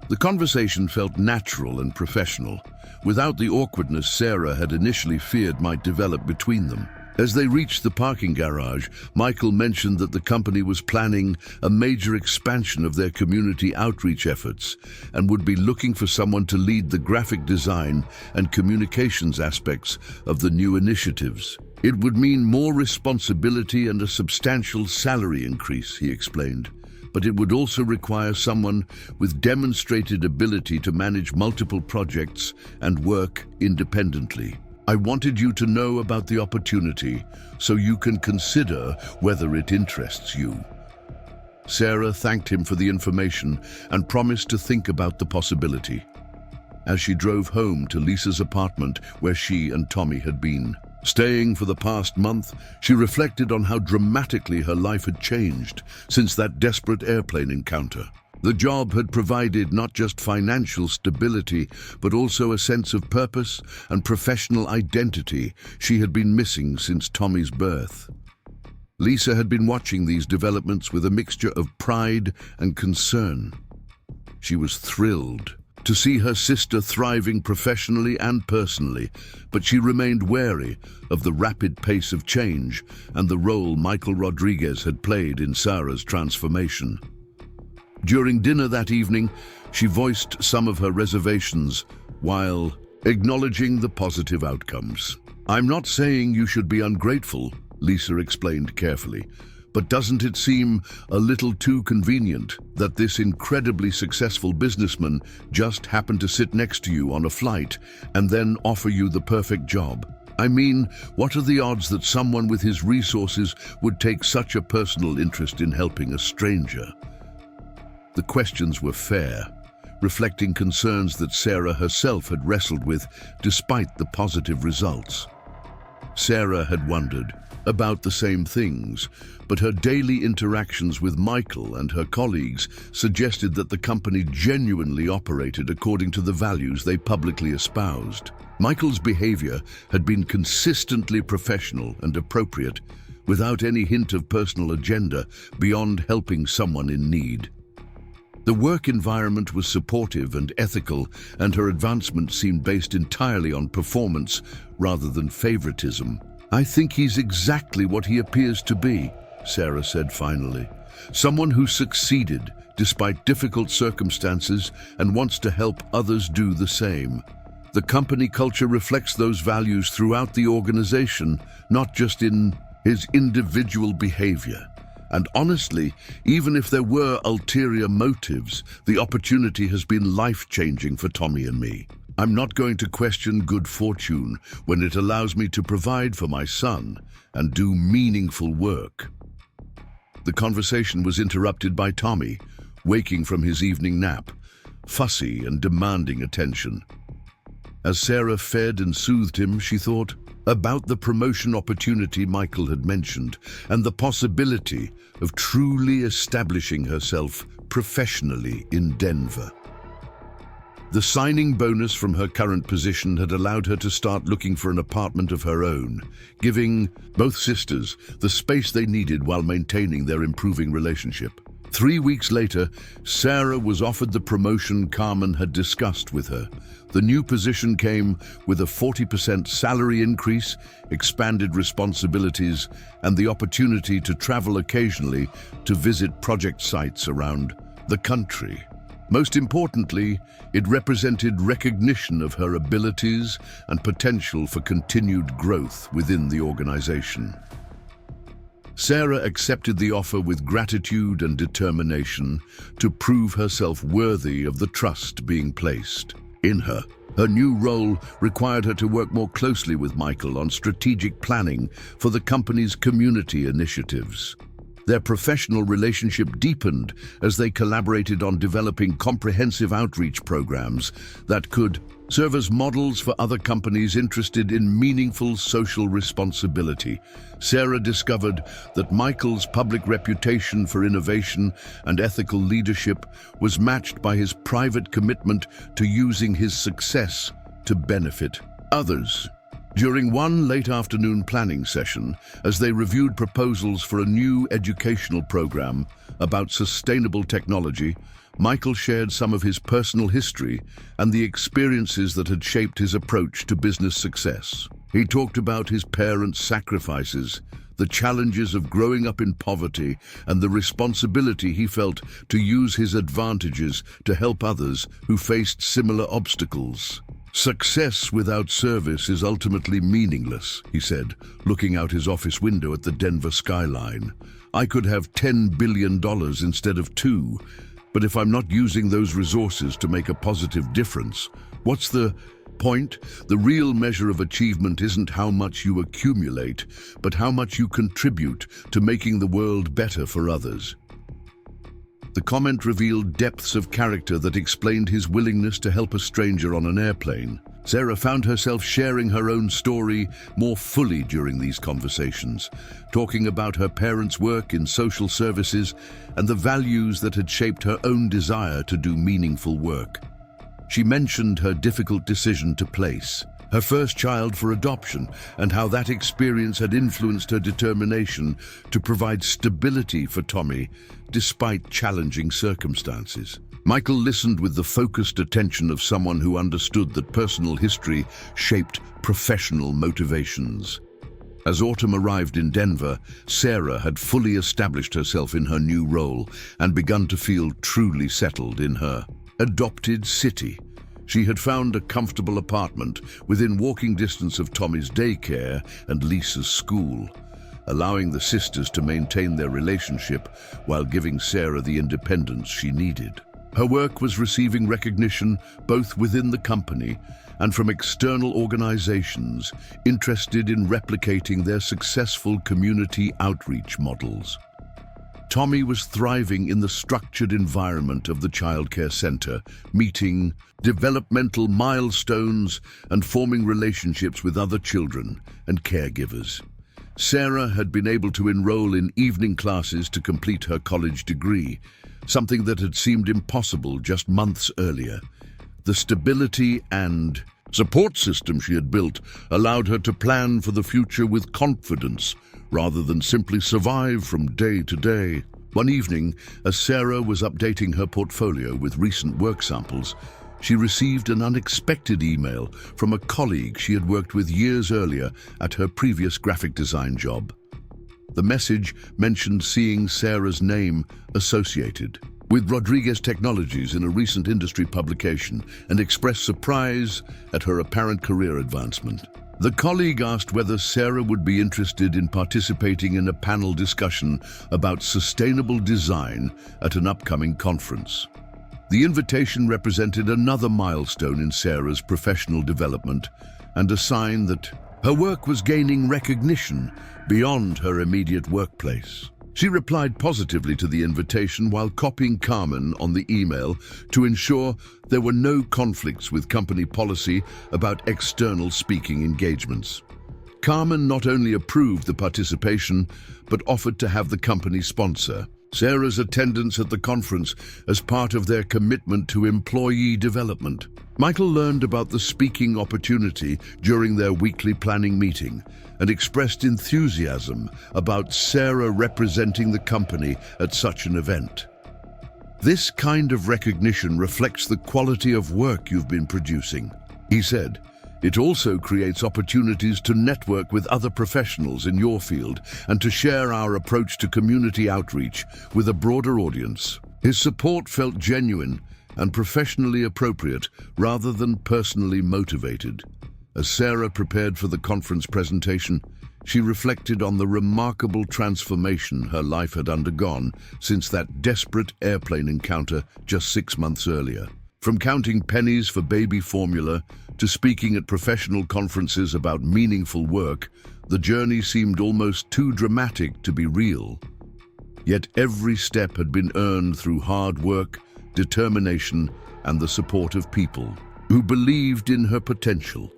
The conversation felt natural and professional, without the awkwardness Sarah had initially feared might develop between them. As they reached the parking garage, Michael mentioned that the company was planning a major expansion of their community outreach efforts and would be looking for someone to lead the graphic design and communications aspects of the new initiatives. "It would mean more responsibility and a substantial salary increase," he explained, "but it would also require someone with demonstrated ability to manage multiple projects and work independently. I wanted you to know about the opportunity so you can consider whether it interests you." Sarah thanked him for the information and promised to think about the possibility. As she drove home to Lisa's apartment where she and Tommy had been staying for the past month, she reflected on how dramatically her life had changed since that desperate airplane encounter. The job had provided not just financial stability, but also a sense of purpose and professional identity she had been missing since Tommy's birth. Lisa had been watching these developments with a mixture of pride and concern. She was thrilled to see her sister thriving professionally and personally, but she remained wary of the rapid pace of change and the role Michael Rodriguez had played in Sarah's transformation. During dinner that evening, she voiced some of her reservations while acknowledging the positive outcomes. "I'm not saying you should be ungrateful," Lisa explained carefully, But doesn't it seem a little too convenient that this incredibly successful businessman just happened to sit next to you on a flight and then offer you the perfect job? I mean, what are the odds that someone with his resources would take such a personal interest in helping a stranger? The questions were fair, reflecting concerns that Sarah herself had wrestled with despite the positive results. Sarah had wondered about the same things, but her daily interactions with Michael and her colleagues suggested that the company genuinely operated according to the values they publicly espoused. Michael's behavior had been consistently professional and appropriate, without any hint of personal agenda beyond helping someone in need. The work environment was supportive and ethical, and her advancement seemed based entirely on performance rather than favoritism. "I think he's exactly what he appears to be," Sarah said finally. "Someone who succeeded despite difficult circumstances and wants to help others do the same. The company culture reflects those values throughout the organization, not just in his individual behavior. And honestly, even if there were ulterior motives, the opportunity has been life-changing for Tommy and me. I'm not going to question good fortune when it allows me to provide for my son and do meaningful work." The conversation was interrupted by Tommy, waking from his evening nap, fussy and demanding attention. As Sarah fed and soothed him, she thought about the promotion opportunity Michael had mentioned and the possibility of truly establishing herself professionally in Denver. The signing bonus from her current position had allowed her to start looking for an apartment of her own, giving both sisters the space they needed while maintaining their improving relationship. 3 weeks later, Sarah was offered the promotion Carmen had discussed with her. The new position came with a 40% salary increase, expanded responsibilities, and the opportunity to travel occasionally to visit project sites around the country. Most importantly, it represented recognition of her abilities and potential for continued growth within the organization. Sarah accepted the offer with gratitude and determination to prove herself worthy of the trust being placed in her. Her new role required her to work more closely with Michael on strategic planning for the company's community initiatives. Their professional relationship deepened as they collaborated on developing comprehensive outreach programs that could serve as models for other companies interested in meaningful social responsibility. Sarah discovered that Michael's public reputation for innovation and ethical leadership was matched by his private commitment to using his success to benefit others. During one late afternoon planning session, as they reviewed proposals for a new educational program about sustainable technology, Michael shared some of his personal history and the experiences that had shaped his approach to business success. He talked about his parents' sacrifices, the challenges of growing up in poverty, and the responsibility he felt to use his advantages to help others who faced similar obstacles. "Success without service is ultimately meaningless," he said, looking out his office window at the Denver skyline. "I could have $10 billion instead of 2, but if I'm not using those resources to make a positive difference, what's the point? The real measure of achievement isn't how much you accumulate, but how much you contribute to making the world better for others." The comment revealed depths of character that explained his willingness to help a stranger on an airplane. Sarah found herself sharing her own story more fully during these conversations, talking about her parents' work in social services and the values that had shaped her own desire to do meaningful work. She mentioned her difficult decision to place her first child for adoption and how that experience had influenced her determination to provide stability for Tommy despite challenging circumstances. Michael listened with the focused attention of someone who understood that personal history shaped professional motivations. As autumn arrived in Denver, Sarah had fully established herself in her new role and begun to feel truly settled in her adopted city. She had found a comfortable apartment within walking distance of Tommy's daycare and Lisa's school. allowing the sisters to maintain their relationship while giving Sarah the independence she needed. Her work was receiving recognition both within the company and from external organizations interested in replicating their successful community outreach models. Tommy was thriving in the structured environment of the childcare center, meeting developmental milestones and forming relationships with other children and caregivers. Sarah had been able to enroll in evening classes to complete her college degree, something that had seemed impossible just months earlier. The stability and support system she had built allowed her to plan for the future with confidence, rather than simply survive from day to day. One evening, as Sarah was updating her portfolio with recent work samples, she received an unexpected email from a colleague she had worked with years earlier at her previous graphic design job. The message mentioned seeing Sarah's name associated with Rodriguez Technologies in a recent industry publication and expressed surprise at her apparent career advancement. The colleague asked whether Sarah would be interested in participating in a panel discussion about sustainable design at an upcoming conference. The invitation represented another milestone in Sarah's professional development and a sign that her work was gaining recognition beyond her immediate workplace. She replied positively to the invitation while copying Carmen on the email to ensure there were no conflicts with company policy about external speaking engagements. Carmen not only approved the participation, but offered to have the company sponsor Sarah's attendance at the conference as part of their commitment to employee development. Michael learned about the speaking opportunity during their weekly planning meeting and expressed enthusiasm about Sarah representing the company at such an event. "This kind of recognition reflects the quality of work you've been producing," he said. "It also creates opportunities to network with other professionals in your field and to share our approach to community outreach with a broader audience." His support felt genuine and professionally appropriate rather than personally motivated. As Sarah prepared for the conference presentation, she reflected on the remarkable transformation her life had undergone since that desperate airplane encounter just 6 months earlier. From counting pennies for baby formula to speaking at professional conferences about meaningful work, the journey seemed almost too dramatic to be real. Yet every step had been earned through hard work, determination, and the support of people who believed in her potential.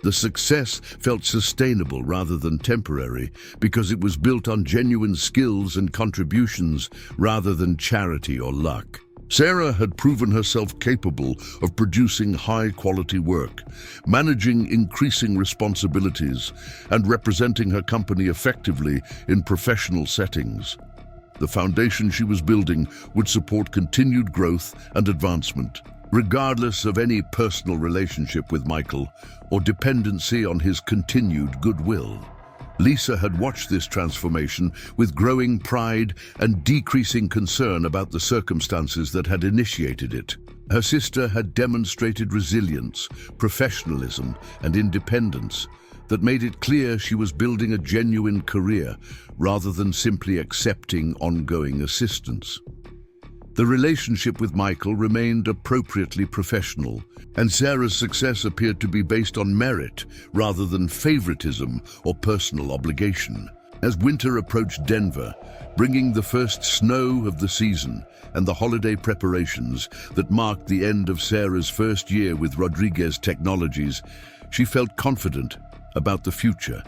The success felt sustainable rather than temporary because it was built on genuine skills and contributions rather than charity or luck. Sarah had proven herself capable of producing high-quality work, managing increasing responsibilities, and representing her company effectively in professional settings. The foundation she was building would support continued growth and advancement, regardless of any personal relationship with Michael or dependency on his continued goodwill. Lisa had watched this transformation with growing pride and decreasing concern about the circumstances that had initiated it. Her sister had demonstrated resilience, professionalism, and independence that made it clear she was building a genuine career rather than simply accepting ongoing assistance. The relationship with Michael remained appropriately professional, and Sarah's success appeared to be based on merit rather than favoritism or personal obligation. As winter approached Denver, bringing the first snow of the season and the holiday preparations that marked the end of Sarah's first year with Rodriguez Technologies, she felt confident about the future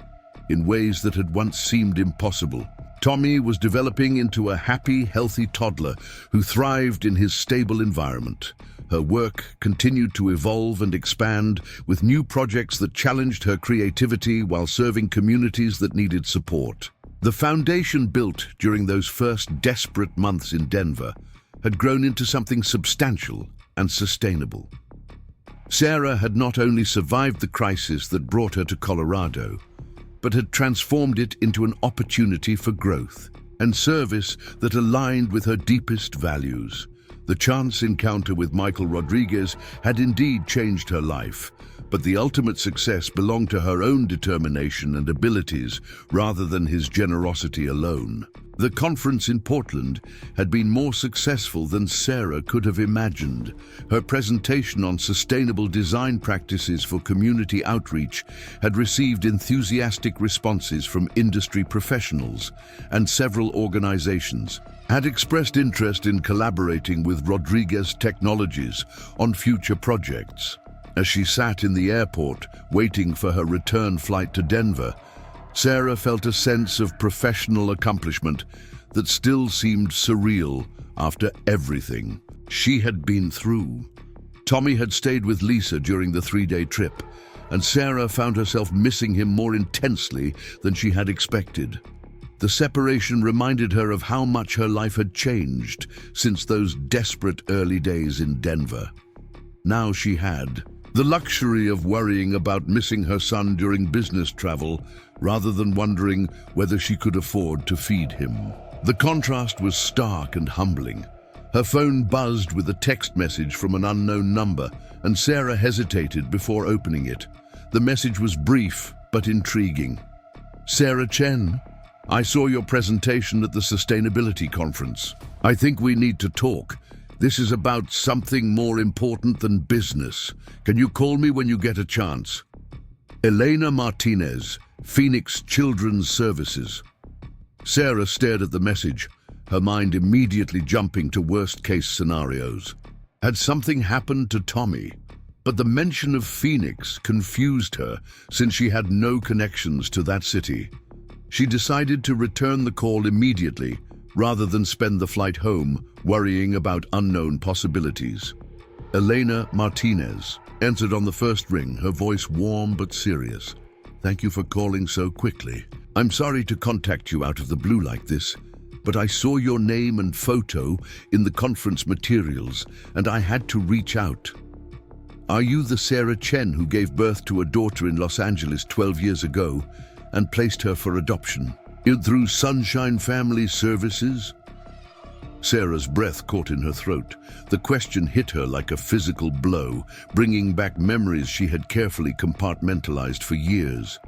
in ways that had once seemed impossible. Tommy was developing into a happy, healthy toddler who thrived in his stable environment. Her work continued to evolve and expand with new projects that challenged her creativity while serving communities that needed support. The foundation built during those first desperate months in Denver had grown into something substantial and sustainable. Sarah had not only survived the crisis that brought her to Colorado, but had transformed it into an opportunity for growth and service that aligned with her deepest values. The chance encounter with Michael Rodriguez had indeed changed her life, but the ultimate success belonged to her own determination and abilities rather than his generosity alone. The conference in Portland had been more successful than Sarah could have imagined. Her presentation on sustainable design practices for community outreach had received enthusiastic responses from industry professionals, and several organizations had expressed interest in collaborating with Rodriguez Technologies on future projects. As she sat in the airport waiting for her return flight to Denver, Sarah felt a sense of professional accomplishment that still seemed surreal after everything she had been through. Tommy had stayed with Lisa during the 3-day trip, and Sarah found herself missing him more intensely than she had expected. The separation reminded her of how much her life had changed since those desperate early days in Denver. Now she had the luxury of worrying about missing her son during business travel rather than wondering whether she could afford to feed him. The contrast was stark and humbling. Her phone buzzed with a text message from an unknown number, and Sarah hesitated before opening it. The message was brief but intriguing. "Sarah Chen, I saw your presentation at the Sustainability Conference. I think we need to talk. This is about something more important than business. Can you call me when you get a chance? Elena Martinez, Phoenix Children's Services." Sarah stared at the message, her mind immediately jumping to worst-case scenarios. Had something happened to Tommy? But the mention of Phoenix confused her, since she had no connections to that city. She decided to return the call immediately, rather than spend the flight home worrying about unknown possibilities. Elena Martinez answered on the first ring, her voice warm but serious. "Thank you for calling so quickly. I'm sorry to contact you out of the blue like this, but I saw your name and photo in the conference materials, and I had to reach out. Are you the Sarah Chen who gave birth to a daughter in Los Angeles 12 years ago and placed her for adoption through Sunshine Family Services?" Sarah's breath caught in her throat. The question hit her like a physical blow, bringing back memories she had carefully compartmentalized for years.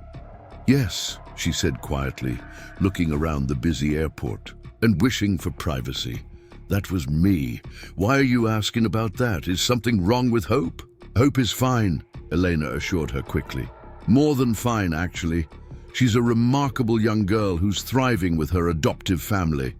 "Yes," she said quietly, looking around the busy airport and wishing for privacy. "That was me. Why are you asking about that? Is something wrong with Hope?" "Hope is fine," Elena assured her quickly. "More than fine, actually. She's a remarkable young girl who's thriving with her adoptive family.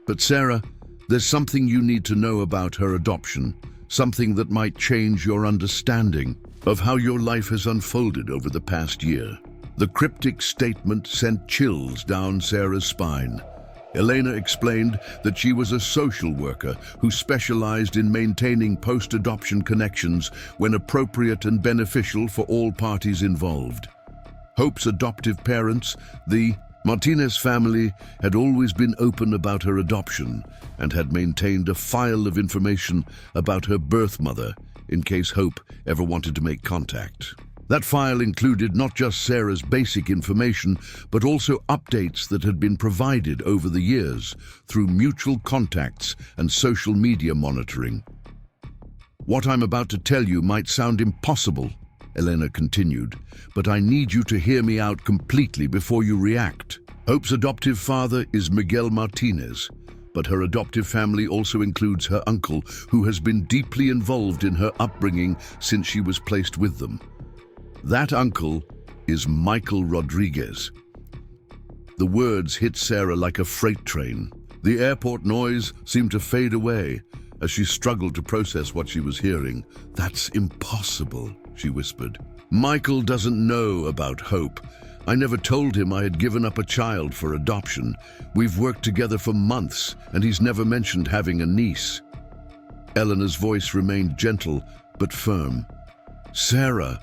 But Sarah, there's something you need to know about her adoption, something that might change your understanding of how your life has unfolded over the past year." The cryptic statement sent chills down Sarah's spine. Elena explained that she was a social worker who specialized in maintaining post-adoption connections when appropriate and beneficial for all parties involved. Hope's adoptive parents, the Martinez family, had always been open about her adoption and had maintained a file of information about her birth mother in case Hope ever wanted to make contact. That file included not just Sarah's basic information, but also updates that had been provided over the years through mutual contacts and social media monitoring. "What I'm about to tell you might sound impossible," Elena continued, "but I need you to hear me out completely before you react. Hope's adoptive father is Miguel Martinez, but her adoptive family also includes her uncle, who has been deeply involved in her upbringing since she was placed with them. That uncle is Michael Rodriguez." The words hit Sarah like a freight train. The airport noise seemed to fade away as she struggled to process what she was hearing. "That's impossible," she whispered. "Michael doesn't know about Hope. I never told him I had given up a child for adoption. We've worked together for months, and he's never mentioned having a niece." Eleanor's voice remained gentle but firm. "Sarah,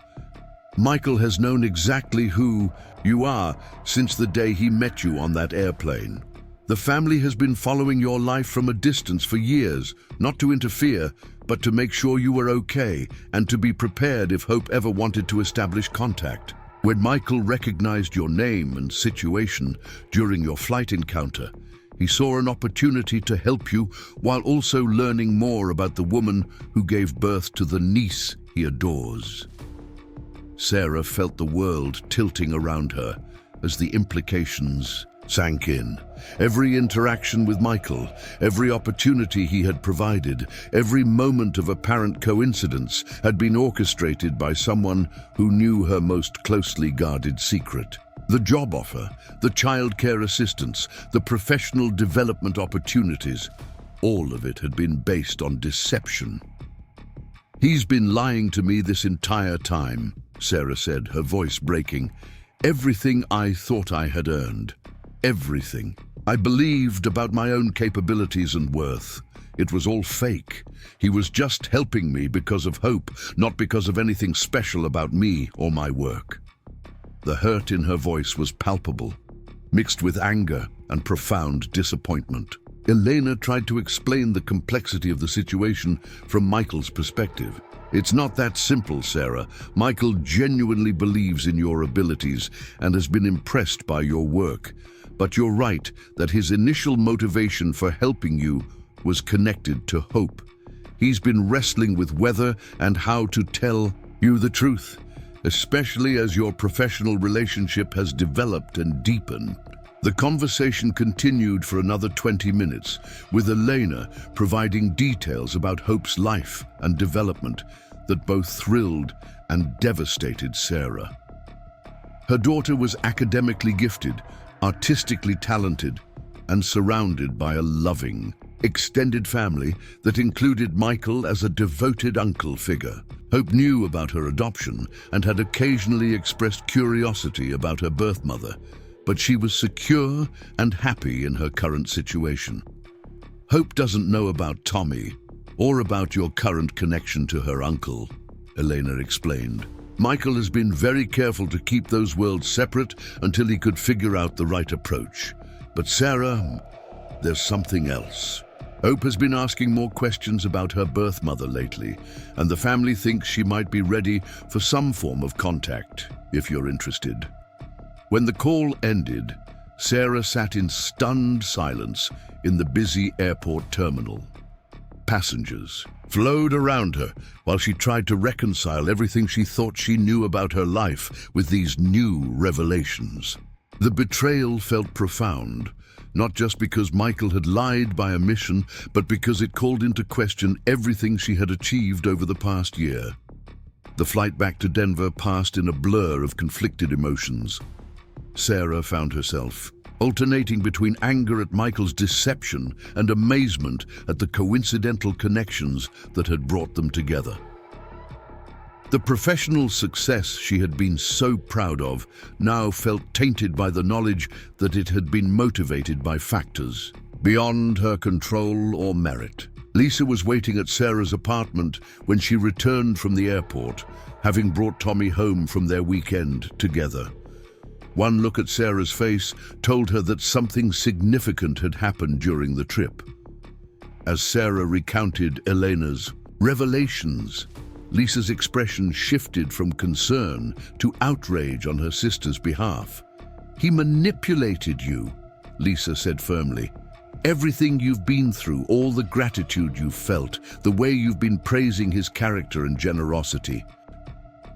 Michael has known exactly who you are since the day he met you on that airplane. The family has been following your life from a distance for years, not to interfere, but to make sure you were okay and to be prepared if Hope ever wanted to establish contact. When Michael recognized your name and situation during your flight encounter, He saw an opportunity to help you while also learning more about the woman who gave birth to the niece he adores. Sarah felt the world tilting around her as the implications sank in. Every interaction with Michael, every opportunity he had provided, every moment of apparent coincidence had been orchestrated by someone who knew her most closely guarded secret. The job offer, the childcare assistance, the professional development opportunities, all of it had been based on deception. "He's been lying to me this entire time," Sarah said, her voice breaking. "Everything I thought I had earned. Everything. I believed about my own capabilities and worth. It was all fake. He was just helping me because of hope, not because of anything special about me or my work." The hurt in her voice was palpable, mixed with anger and profound disappointment. Elena tried to explain the complexity of the situation from Michael's perspective. "It's not that simple, Sarah. Michael genuinely believes in your abilities and has been impressed by your work. But you're right that his initial motivation for helping you was connected to hope. He's been wrestling with whether and how to tell you the truth, especially as your professional relationship has developed and deepened." The conversation continued for another 20 minutes, with Elena providing details about Hope's life and development that both thrilled and devastated Sarah. Her daughter was academically gifted, artistically talented, and surrounded by a loving, extended family that included Michael as a devoted uncle figure. Hope knew about her adoption and had occasionally expressed curiosity about her birth mother, but she was secure and happy in her current situation. "Hope doesn't know about Tommy or about your current connection to her uncle," Elena explained. "Michael has been very careful to keep those worlds separate until he could figure out the right approach. But Sarah, there's something else. Hope has been asking more questions about her birth mother lately, and the family thinks she might be ready for some form of contact, if you're interested." When the call ended, Sarah sat in stunned silence in the busy airport terminal. Passengers flowed around her while she tried to reconcile everything she thought she knew about her life with these new revelations. The betrayal felt profound, not just because Michael had lied by omission, but because it called into question everything she had achieved over the past year. The flight back to Denver passed in a blur of conflicted emotions. Sarah found herself alternating between anger at Michael's deception and amazement at the coincidental connections that had brought them together. The professional success she had been so proud of now felt tainted by the knowledge that it had been motivated by factors beyond her control or merit. Lisa was waiting at Sarah's apartment when she returned from the airport, having brought Tommy home from their weekend together. One look at Sarah's face told her that something significant had happened during the trip. As Sarah recounted Elena's revelations, Lisa's expression shifted from concern to outrage on her sister's behalf. "He manipulated you," Lisa said firmly. "Everything you've been through, all the gratitude you've felt, the way you've been praising his character and generosity.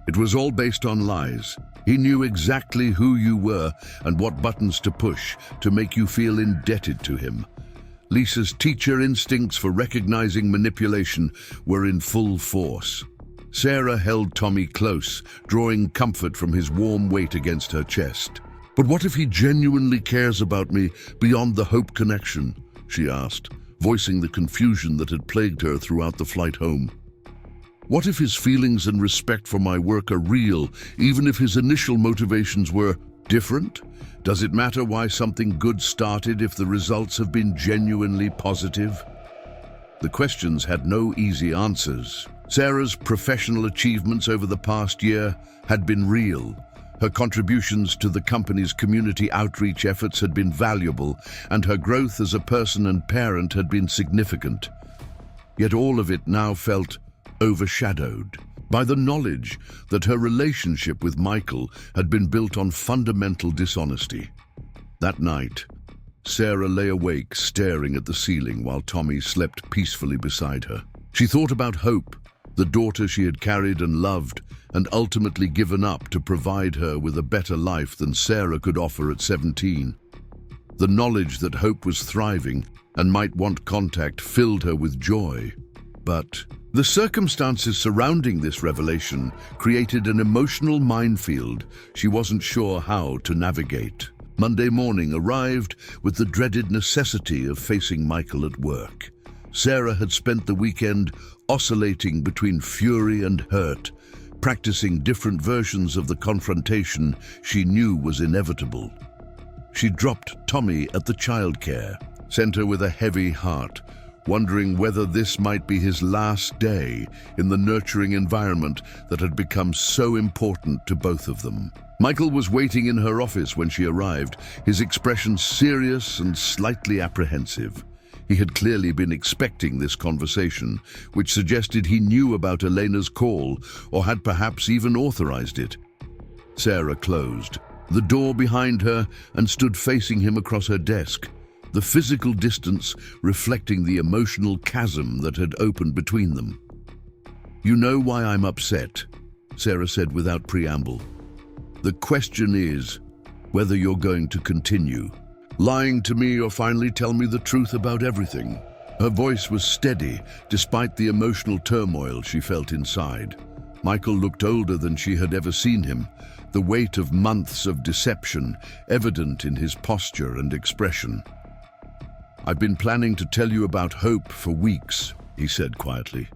It was all based on lies. He knew exactly who you were and what buttons to push to make you feel indebted to him." Lisa's teacher instincts for recognizing manipulation were in full force. Sarah held Tommy close, drawing comfort from his warm weight against her chest. "But what if he genuinely cares about me beyond the hope connection?" she asked, voicing the confusion that had plagued her throughout the flight home. "What if his feelings and respect for my work are real, even if his initial motivations were different? Does it matter why something good started if the results have been genuinely positive?" The questions had no easy answers. Sarah's professional achievements over the past year had been real. Her contributions to the company's community outreach efforts had been valuable, and her growth as a person and parent had been significant. Yet all of it now felt overshadowed by the knowledge that her relationship with Michael had been built on fundamental dishonesty. That night, Sarah lay awake, staring at the ceiling while Tommy slept peacefully beside her. She thought about Hope, the daughter she had carried and loved, and ultimately given up to provide her with a better life than Sarah could offer at 17. The knowledge that Hope was thriving and might want contact filled her with joy. But the circumstances surrounding this revelation created an emotional minefield she wasn't sure how to navigate. Monday morning arrived with the dreaded necessity of facing Michael at work. Sarah had spent the weekend oscillating between fury and hurt, practicing different versions of the confrontation she knew was inevitable. She dropped Tommy at the childcare, sent her with a heavy heart, wondering whether this might be his last day in the nurturing environment that had become so important to both of them. Michael was waiting in her office when she arrived, his expression serious and slightly apprehensive. He had clearly been expecting this conversation, which suggested he knew about Elena's call or had perhaps even authorized it. Sarah closed the door behind her and stood facing him across her desk, the physical distance reflecting the emotional chasm that had opened between them. "You know why I'm upset," Sarah said without preamble. "The question is whether you're going to continue lying to me or finally tell me the truth about everything." Her voice was steady, despite the emotional turmoil she felt inside. Michael looked older than she had ever seen him, the weight of months of deception evident in his posture and expression. "I've been planning to tell you about Hope for weeks," he said quietly.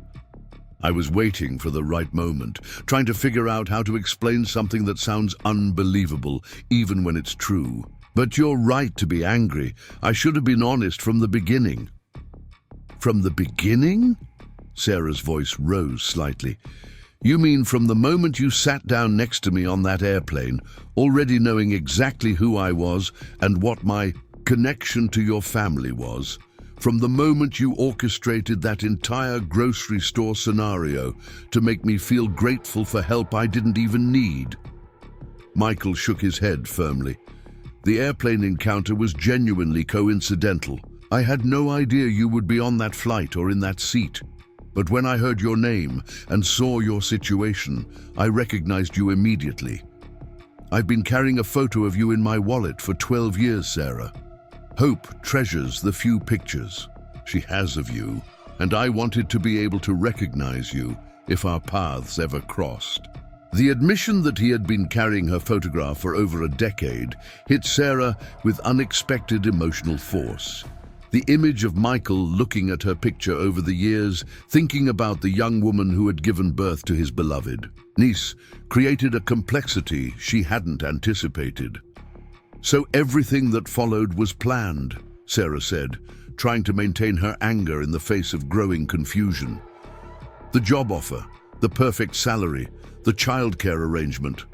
"I was waiting for the right moment, trying to figure out how to explain something that sounds unbelievable, even when it's true. But you're right to be angry. I should have been honest from the beginning." "From the beginning?" Sarah's voice rose slightly. "You mean from the moment you sat down next to me on that airplane, already knowing exactly who I was and what my connection to your family was? From the moment you orchestrated that entire grocery store scenario to make me feel grateful for help I didn't even need?" Michael shook his head firmly. "The airplane encounter was genuinely coincidental. I had no idea you would be on that flight or in that seat. But when I heard your name and saw your situation, I recognized you immediately. I've been carrying a photo of you in my wallet for 12 years, Sarah. Hope treasures the few pictures she has of you, and I wanted to be able to recognize you if our paths ever crossed." The admission that he had been carrying her photograph for over a decade hit Sarah with unexpected emotional force. The image of Michael looking at her picture over the years, thinking about the young woman who had given birth to his beloved niece, created a complexity she hadn't anticipated. "So everything that followed was planned," Sarah said, trying to maintain her anger in the face of growing confusion. "The job offer, the perfect salary, the childcare arrangement,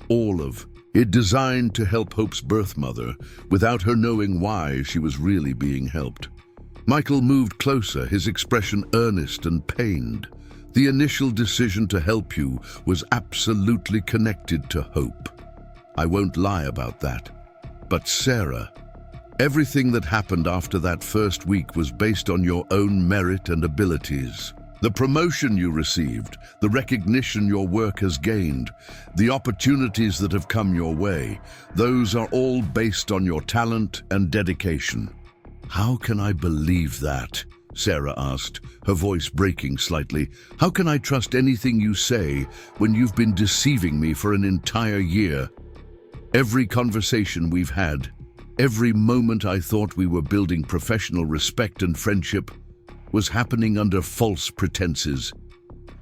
all of it designed to help Hope's birth mother without her knowing why she was really being helped." Michael moved closer, his expression earnest and pained. "The initial decision to help you was absolutely connected to Hope. I won't lie about that. But Sarah, everything that happened after that first week was based on your own merit and abilities. The promotion you received, the recognition your work has gained, the opportunities that have come your way, those are all based on your talent and dedication." "How can I believe that?" Sarah asked, her voice breaking slightly. "How can I trust anything you say when you've been deceiving me for an entire year? Every conversation we've had, every moment I thought we were building professional respect and friendship, was happening under false pretenses."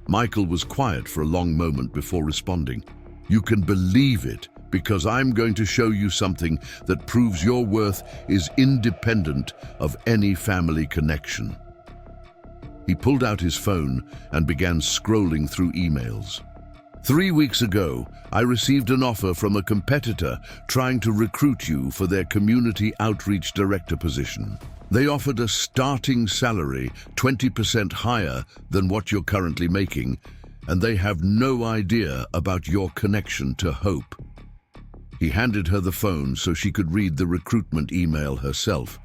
Michael was quiet for a long moment before responding. "You can believe it because I'm going to show you something that proves your worth is independent of any family connection." He pulled out his phone and began scrolling through emails. 3 weeks ago, I received an offer from a competitor trying to recruit you for their community outreach director position. They offered a starting salary 20% higher than what you're currently making, and they have no idea about your connection to Hope. He handed her the phone so she could read the recruitment email herself.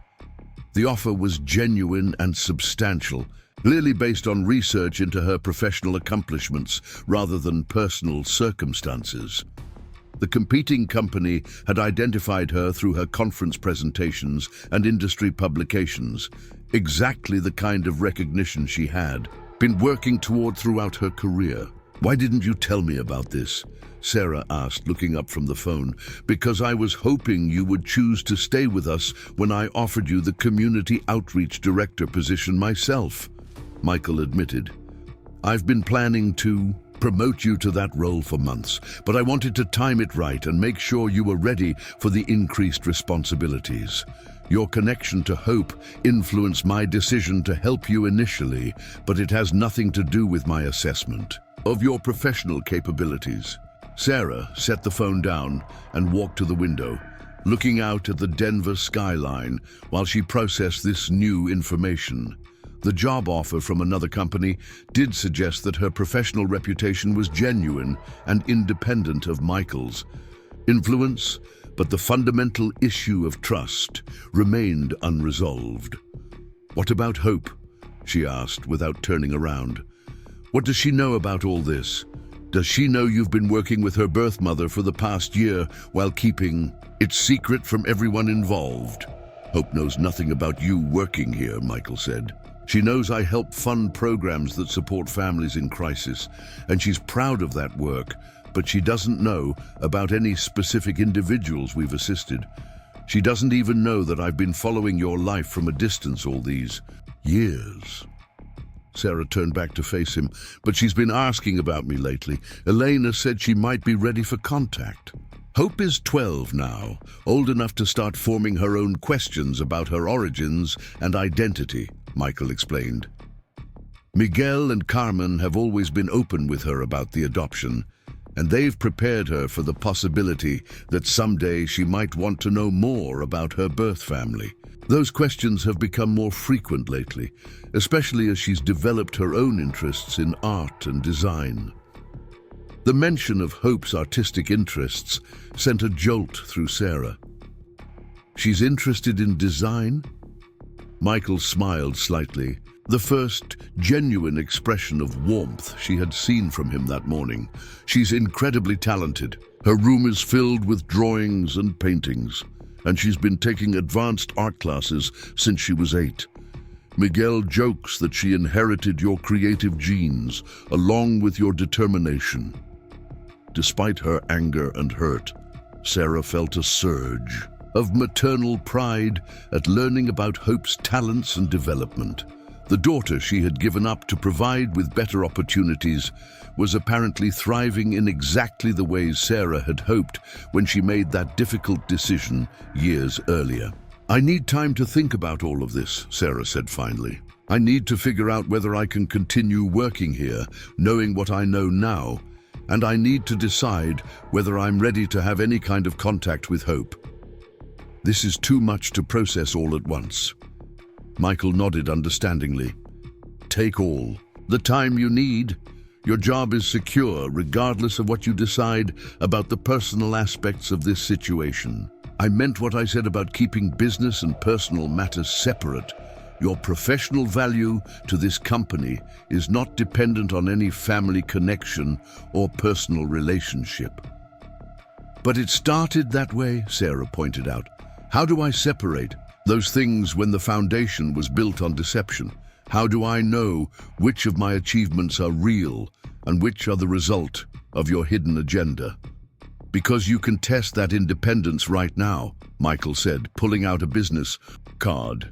The offer was genuine and substantial, clearly based on research into her professional accomplishments rather than personal circumstances. The competing company had identified her through her conference presentations and industry publications, exactly the kind of recognition she had been working toward throughout her career. "Why didn't you tell me about this?" Sarah asked, looking up from the phone. "Because I was hoping you would choose to stay with us when I offered you the community outreach director position myself," Michael admitted. "I've been planning to promote you to that role for months, but I wanted to time it right and make sure you were ready for the increased responsibilities. Your connection to hope influenced my decision to help you initially, but it has nothing to do with my assessment of your professional capabilities." Sarah set the phone down and walked to the window, looking out at the Denver skyline while she processed this new information. The job offer from another company did suggest that her professional reputation was genuine and independent of Michael's influence, but the fundamental issue of trust remained unresolved. "What about Hope?" she asked without turning around. "What does she know about all this? Does she know you've been working with her birth mother for the past year while keeping it secret from everyone involved?" "Hope knows nothing about you working here," Michael said. "She knows I help fund programs that support families in crisis, and she's proud of that work, but she doesn't know about any specific individuals we've assisted. She doesn't even know that I've been following your life from a distance all these years." Sarah turned back to face him. "But she's been asking about me lately. Elena said she might be ready for contact." "Hope is 12 now, old enough to start forming her own questions about her origins and identity," Michael explained. "Miguel and Carmen have always been open with her about the adoption, and they've prepared her for the possibility that someday she might want to know more about her birth family. Those questions have become more frequent lately, especially as she's developed her own interests in art and design." The mention of Hope's artistic interests sent a jolt through Sarah. "She's interested in design?" Michael smiled slightly, the first genuine expression of warmth she had seen from him that morning. "She's incredibly talented. Her room is filled with drawings and paintings, and she's been taking advanced art classes since she was 8. Miguel jokes that she inherited your creative genes along with your determination." Despite her anger and hurt, Sarah felt a surge of maternal pride at learning about Hope's talents and development. The daughter she had given up to provide with better opportunities was apparently thriving in exactly the ways Sarah had hoped when she made that difficult decision years earlier. "I need time to think about all of this," Sarah said finally. "I need to figure out whether I can continue working here, knowing what I know now, and I need to decide whether I'm ready to have any kind of contact with Hope. This is too much to process all at once." Michael nodded understandingly. "Take all the time you need. Your job is secure, regardless of what you decide about the personal aspects of this situation. I meant what I said about keeping business and personal matters separate. Your professional value to this company is not dependent on any family connection or personal relationship." "But it started that way," Sarah pointed out. "How do I separate those things when the foundation was built on deception? How do I know which of my achievements are real and which are the result of your hidden agenda?" "Because you can test that independence right now," Michael said, pulling out a business card.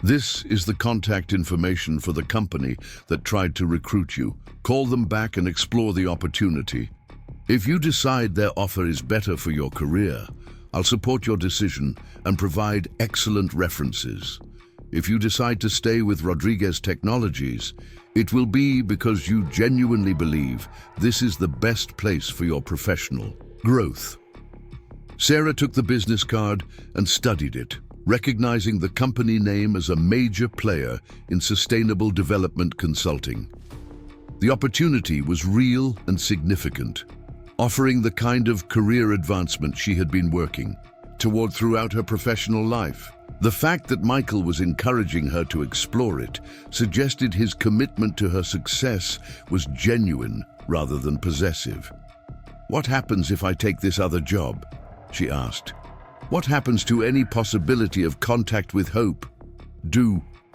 "This is the contact information for the company that tried to recruit you. Call them back and explore the opportunity. If you decide their offer is better for your career, I'll support your decision and provide excellent references. If you decide to stay with Rodriguez Technologies, it will be because you genuinely believe this is the best place for your professional growth." Sarah took the business card and studied it, recognizing the company name as a major player in sustainable development consulting. The opportunity was real and significant. offering the kind of career advancement she had been working toward throughout her professional life. The fact that Michael was encouraging her to explore it suggested his commitment to her success was genuine rather than possessive. "What happens if I take this other job?" she asked. "What happens to any possibility of contact with Hope?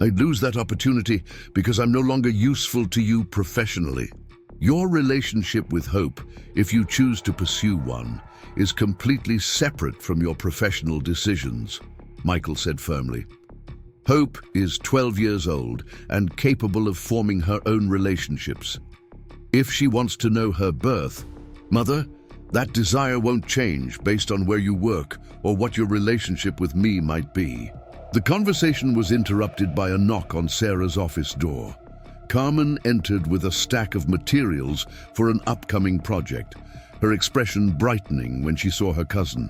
I'd lose that opportunity because I'm no longer useful to you professionally. Your relationship with Hope, if you choose to pursue one, is completely separate from your professional decisions," Michael said firmly. "Hope is 12 years old and capable of forming her own relationships. If she wants to know her birth mother, that desire won't change based on where you work or what your relationship with me might be." The conversation was interrupted by a knock on Sarah's office door. Carmen entered with a stack of materials for an upcoming project, her expression brightening when she saw her cousin.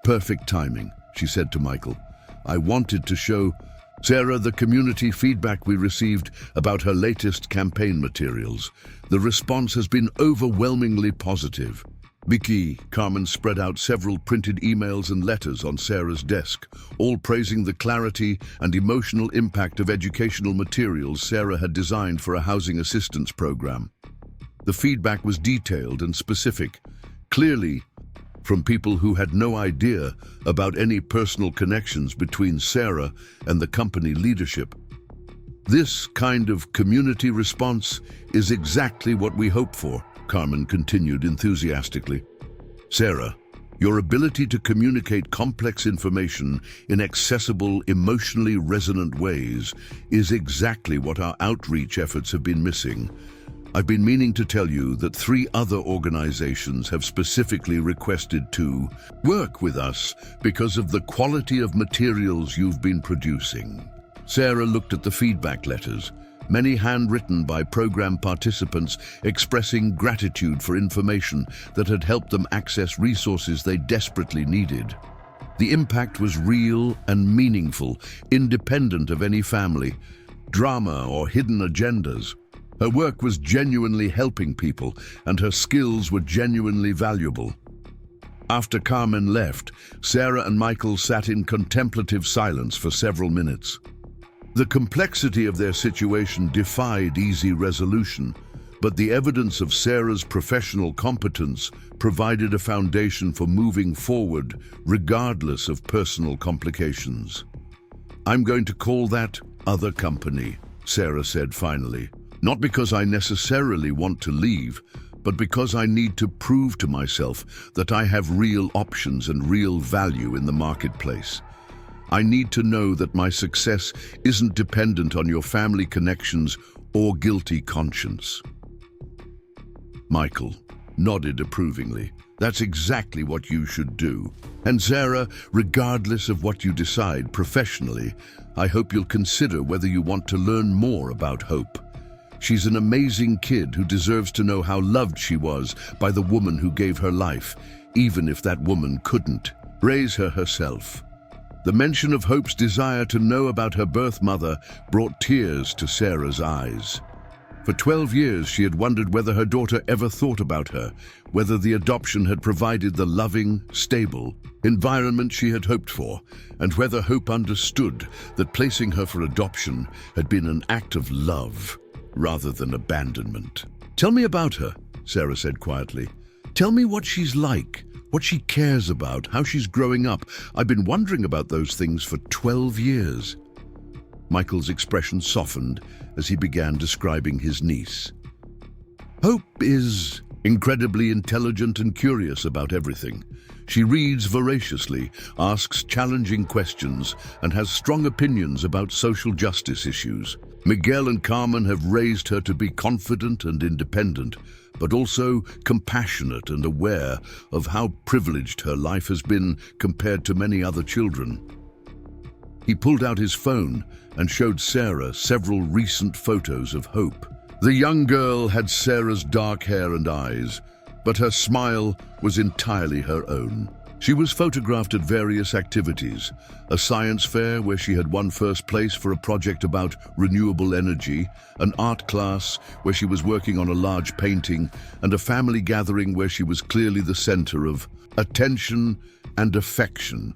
"Perfect timing," she said to Michael. "I wanted to show Sarah the community feedback we received about her latest campaign materials. The response has been overwhelmingly positive." Vicky, Carmen spread out several printed emails and letters on Sarah's desk, all praising the clarity and emotional impact of educational materials Sarah had designed for a housing assistance program. The feedback was detailed and specific, clearly from people who had no idea about any personal connections between Sarah and the company leadership. "This kind of community response is exactly what we hope for," Carmen continued enthusiastically. "Sarah, your ability to communicate complex information in accessible, emotionally resonant ways is exactly what our outreach efforts have been missing. I've been meaning to tell you that 3 other organizations have specifically requested to work with us because of the quality of materials you've been producing." Sarah looked at the feedback letters, many handwritten by program participants expressing gratitude for information that had helped them access resources they desperately needed. The impact was real and meaningful, independent of any family, drama, or hidden agendas. Her work was genuinely helping people, and her skills were genuinely valuable. After Carmen left, Sarah and Michael sat in contemplative silence for several minutes. The complexity of their situation defied easy resolution, but the evidence of Sarah's professional competence provided a foundation for moving forward regardless of personal complications. "I'm going to call that other company," Sarah said finally. "Not because I necessarily want to leave, but because I need to prove to myself that I have real options and real value in the marketplace. I need to know that my success isn't dependent on your family connections or guilty conscience." Michael nodded approvingly. "That's exactly what you should do. And Sarah, regardless of what you decide professionally, I hope you'll consider whether you want to learn more about Hope. She's an amazing kid who deserves to know how loved she was by the woman who gave her life, even if that woman couldn't raise her herself." The mention of Hope's desire to know about her birth mother brought tears to Sarah's eyes. For 12 years, she had wondered whether her daughter ever thought about her, whether the adoption had provided the loving, stable environment she had hoped for, and whether Hope understood that placing her for adoption had been an act of love rather than abandonment. "Tell me about her," Sarah said quietly. "Tell me what she's like, what she cares about, how she's growing up. I've been wondering about those things for 12 years. Michael's expression softened as he began describing his niece. "Hope is incredibly intelligent and curious about everything. She reads voraciously, asks challenging questions, and has strong opinions about social justice issues. Miguel and Carmen have raised her to be confident and independent, but also compassionate and aware of how privileged her life has been compared to many other children." He pulled out his phone and showed Sarah several recent photos of Hope. The young girl had Sarah's dark hair and eyes, but her smile was entirely her own. She was photographed at various activities: a science fair where she had won first place for a project about renewable energy, an art class where she was working on a large painting, and a family gathering where she was clearly the center of attention and affection.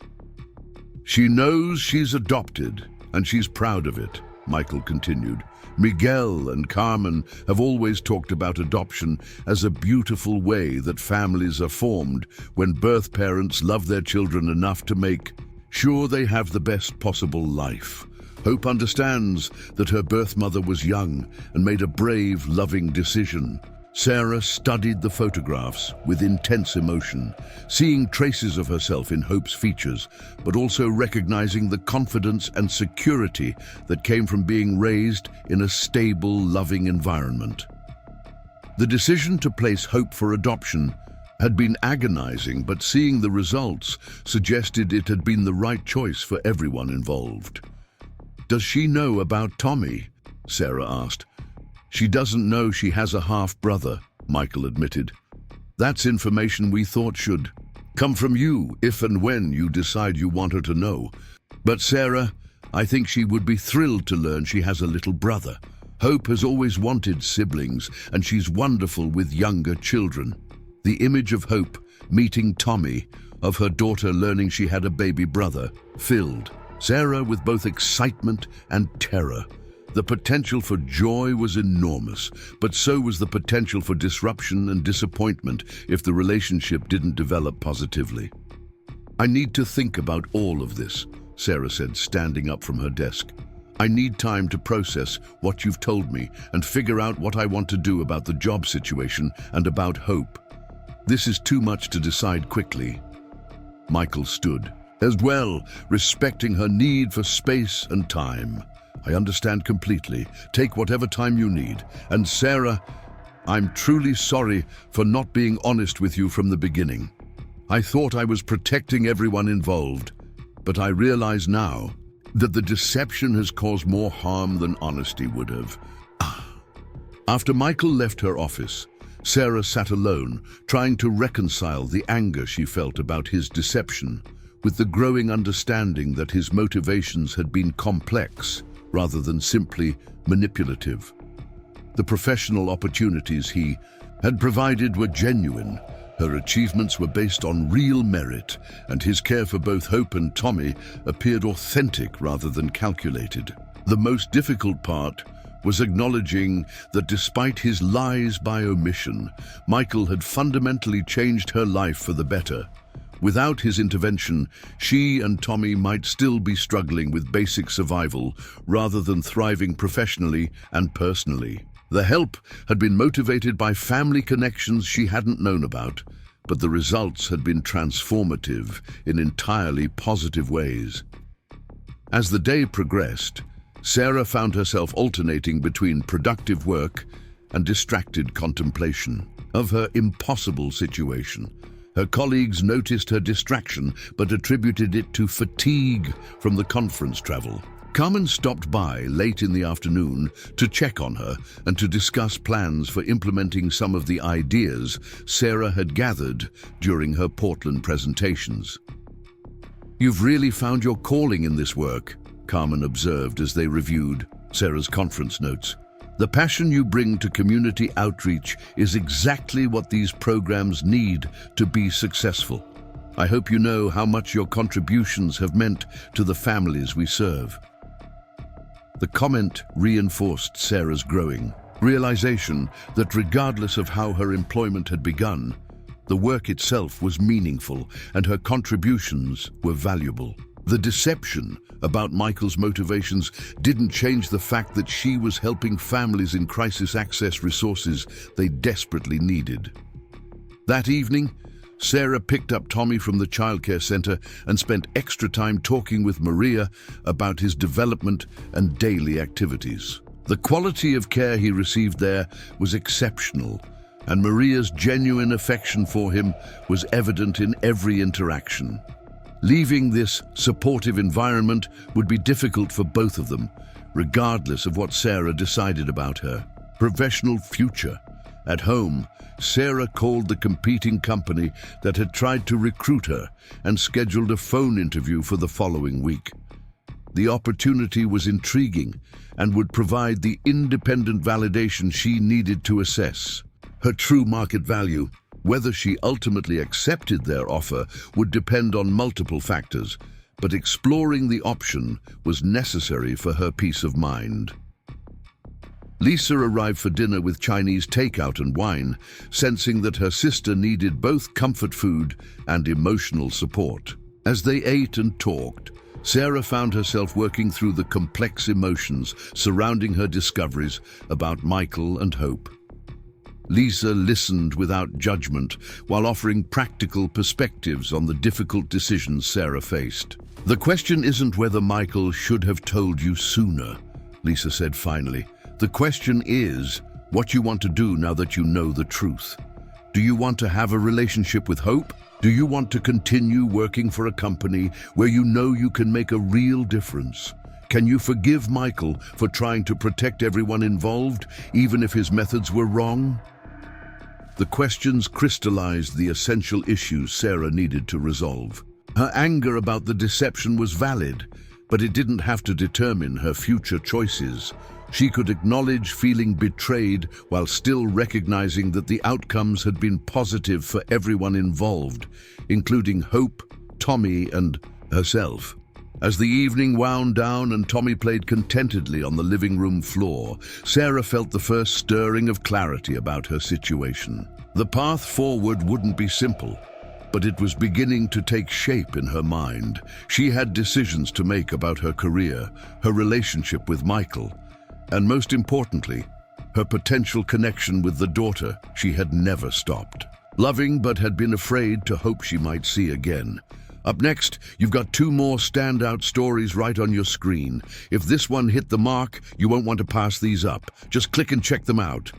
"She knows she's adopted, and she's proud of it," Michael continued. "Miguel and Carmen have always talked about adoption as a beautiful way that families are formed when birth parents love their children enough to make sure they have the best possible life. Hope understands that her birth mother was young and made a brave, loving decision." Sarah studied the photographs with intense emotion, seeing traces of herself in Hope's features, but also recognizing the confidence and security that came from being raised in a stable, loving environment. The decision to place Hope for adoption had been agonizing, but seeing the results suggested it had been the right choice for everyone involved. "Does she know about Tommy?" Sarah asked. "She doesn't know she has a half-brother," Michael admitted. "That's information we thought should come from you if and when you decide you want her to know. But Sarah, I think she would be thrilled to learn she has a little brother. Hope has always wanted siblings, and she's wonderful with younger children." The image of Hope meeting Tommy, of her daughter learning she had a baby brother, filled Sarah with both excitement and terror. The potential for joy was enormous, but so was the potential for disruption and disappointment if the relationship didn't develop positively. "I need to think about all of this," Sarah said, standing up from her desk. "I need time to process what you've told me and figure out what I want to do about the job situation and about Hope. This is too much to decide quickly." Michael stood, as well, respecting her need for space and time. "I understand completely. Take whatever time you need. And Sarah, I'm truly sorry for not being honest with you from the beginning. I thought I was protecting everyone involved, but I realize now that the deception has caused more harm than honesty would have." After Michael left her office, Sarah sat alone, trying to reconcile the anger she felt about his deception with the growing understanding that his motivations had been complex rather than simply manipulative. The professional opportunities he had provided were genuine. Her achievements were based on real merit, and his care for both Hope and Tommy appeared authentic rather than calculated. The most difficult part was acknowledging that despite his lies by omission, Michael had fundamentally changed her life for the better. Without his intervention, she and Tommy might still be struggling with basic survival rather than thriving professionally and personally. The help had been motivated by family connections she hadn't known about, but the results had been transformative in entirely positive ways. As the day progressed, Sarah found herself alternating between productive work and distracted contemplation of her impossible situation. Her colleagues noticed her distraction but attributed it to fatigue from the conference travel. Carmen stopped by late in the afternoon to check on her and to discuss plans for implementing some of the ideas Sarah had gathered during her Portland presentations. "You've really found your calling in this work," Carmen observed as they reviewed Sarah's conference notes. "The passion you bring to community outreach is exactly what these programs need to be successful. I hope you know how much your contributions have meant to the families we serve." The comment reinforced Sarah's growing realization that regardless of how her employment had begun, the work itself was meaningful and her contributions were valuable. The deception about Michael's motivations didn't change the fact that she was helping families in crisis access resources they desperately needed. That evening, Sarah picked up Tommy from the childcare center and spent extra time talking with Maria about his development and daily activities. The quality of care he received there was exceptional, and Maria's genuine affection for him was evident in every interaction. Leaving this supportive environment would be difficult for both of them, regardless of what Sarah decided about her professional future. At home, Sarah called the competing company that had tried to recruit her and scheduled a phone interview for the following week. The opportunity was intriguing and would provide the independent validation she needed to assess her true market value. Whether she ultimately accepted their offer would depend on multiple factors, but exploring the option was necessary for her peace of mind. Lisa arrived for dinner with Chinese takeout and wine, sensing that her sister needed both comfort food and emotional support. As they ate and talked, Sarah found herself working through the complex emotions surrounding her discoveries about Michael and Hope. Lisa listened without judgment while offering practical perspectives on the difficult decisions Sarah faced. "The question isn't whether Michael should have told you sooner," Lisa said finally. "The question is what you want to do now that you know the truth. Do you want to have a relationship with Hope? Do you want to continue working for a company where you know you can make a real difference? Can you forgive Michael for trying to protect everyone involved, even if his methods were wrong?" The questions crystallized the essential issues Sarah needed to resolve. Her anger about the deception was valid, but it didn't have to determine her future choices. She could acknowledge feeling betrayed while still recognizing that the outcomes had been positive for everyone involved, including Hope, Tommy, and herself. As the evening wound down and Tommy played contentedly on the living room floor, Sarah felt the first stirring of clarity about her situation. The path forward wouldn't be simple, but it was beginning to take shape in her mind. She had decisions to make about her career, her relationship with Michael, and most importantly, her potential connection with the daughter she had never stopped loving but had been afraid to hope she might see again. Up next, you've got two more standout stories right on your screen. If this one hit the mark, you won't want to pass these up. Just click and check them out.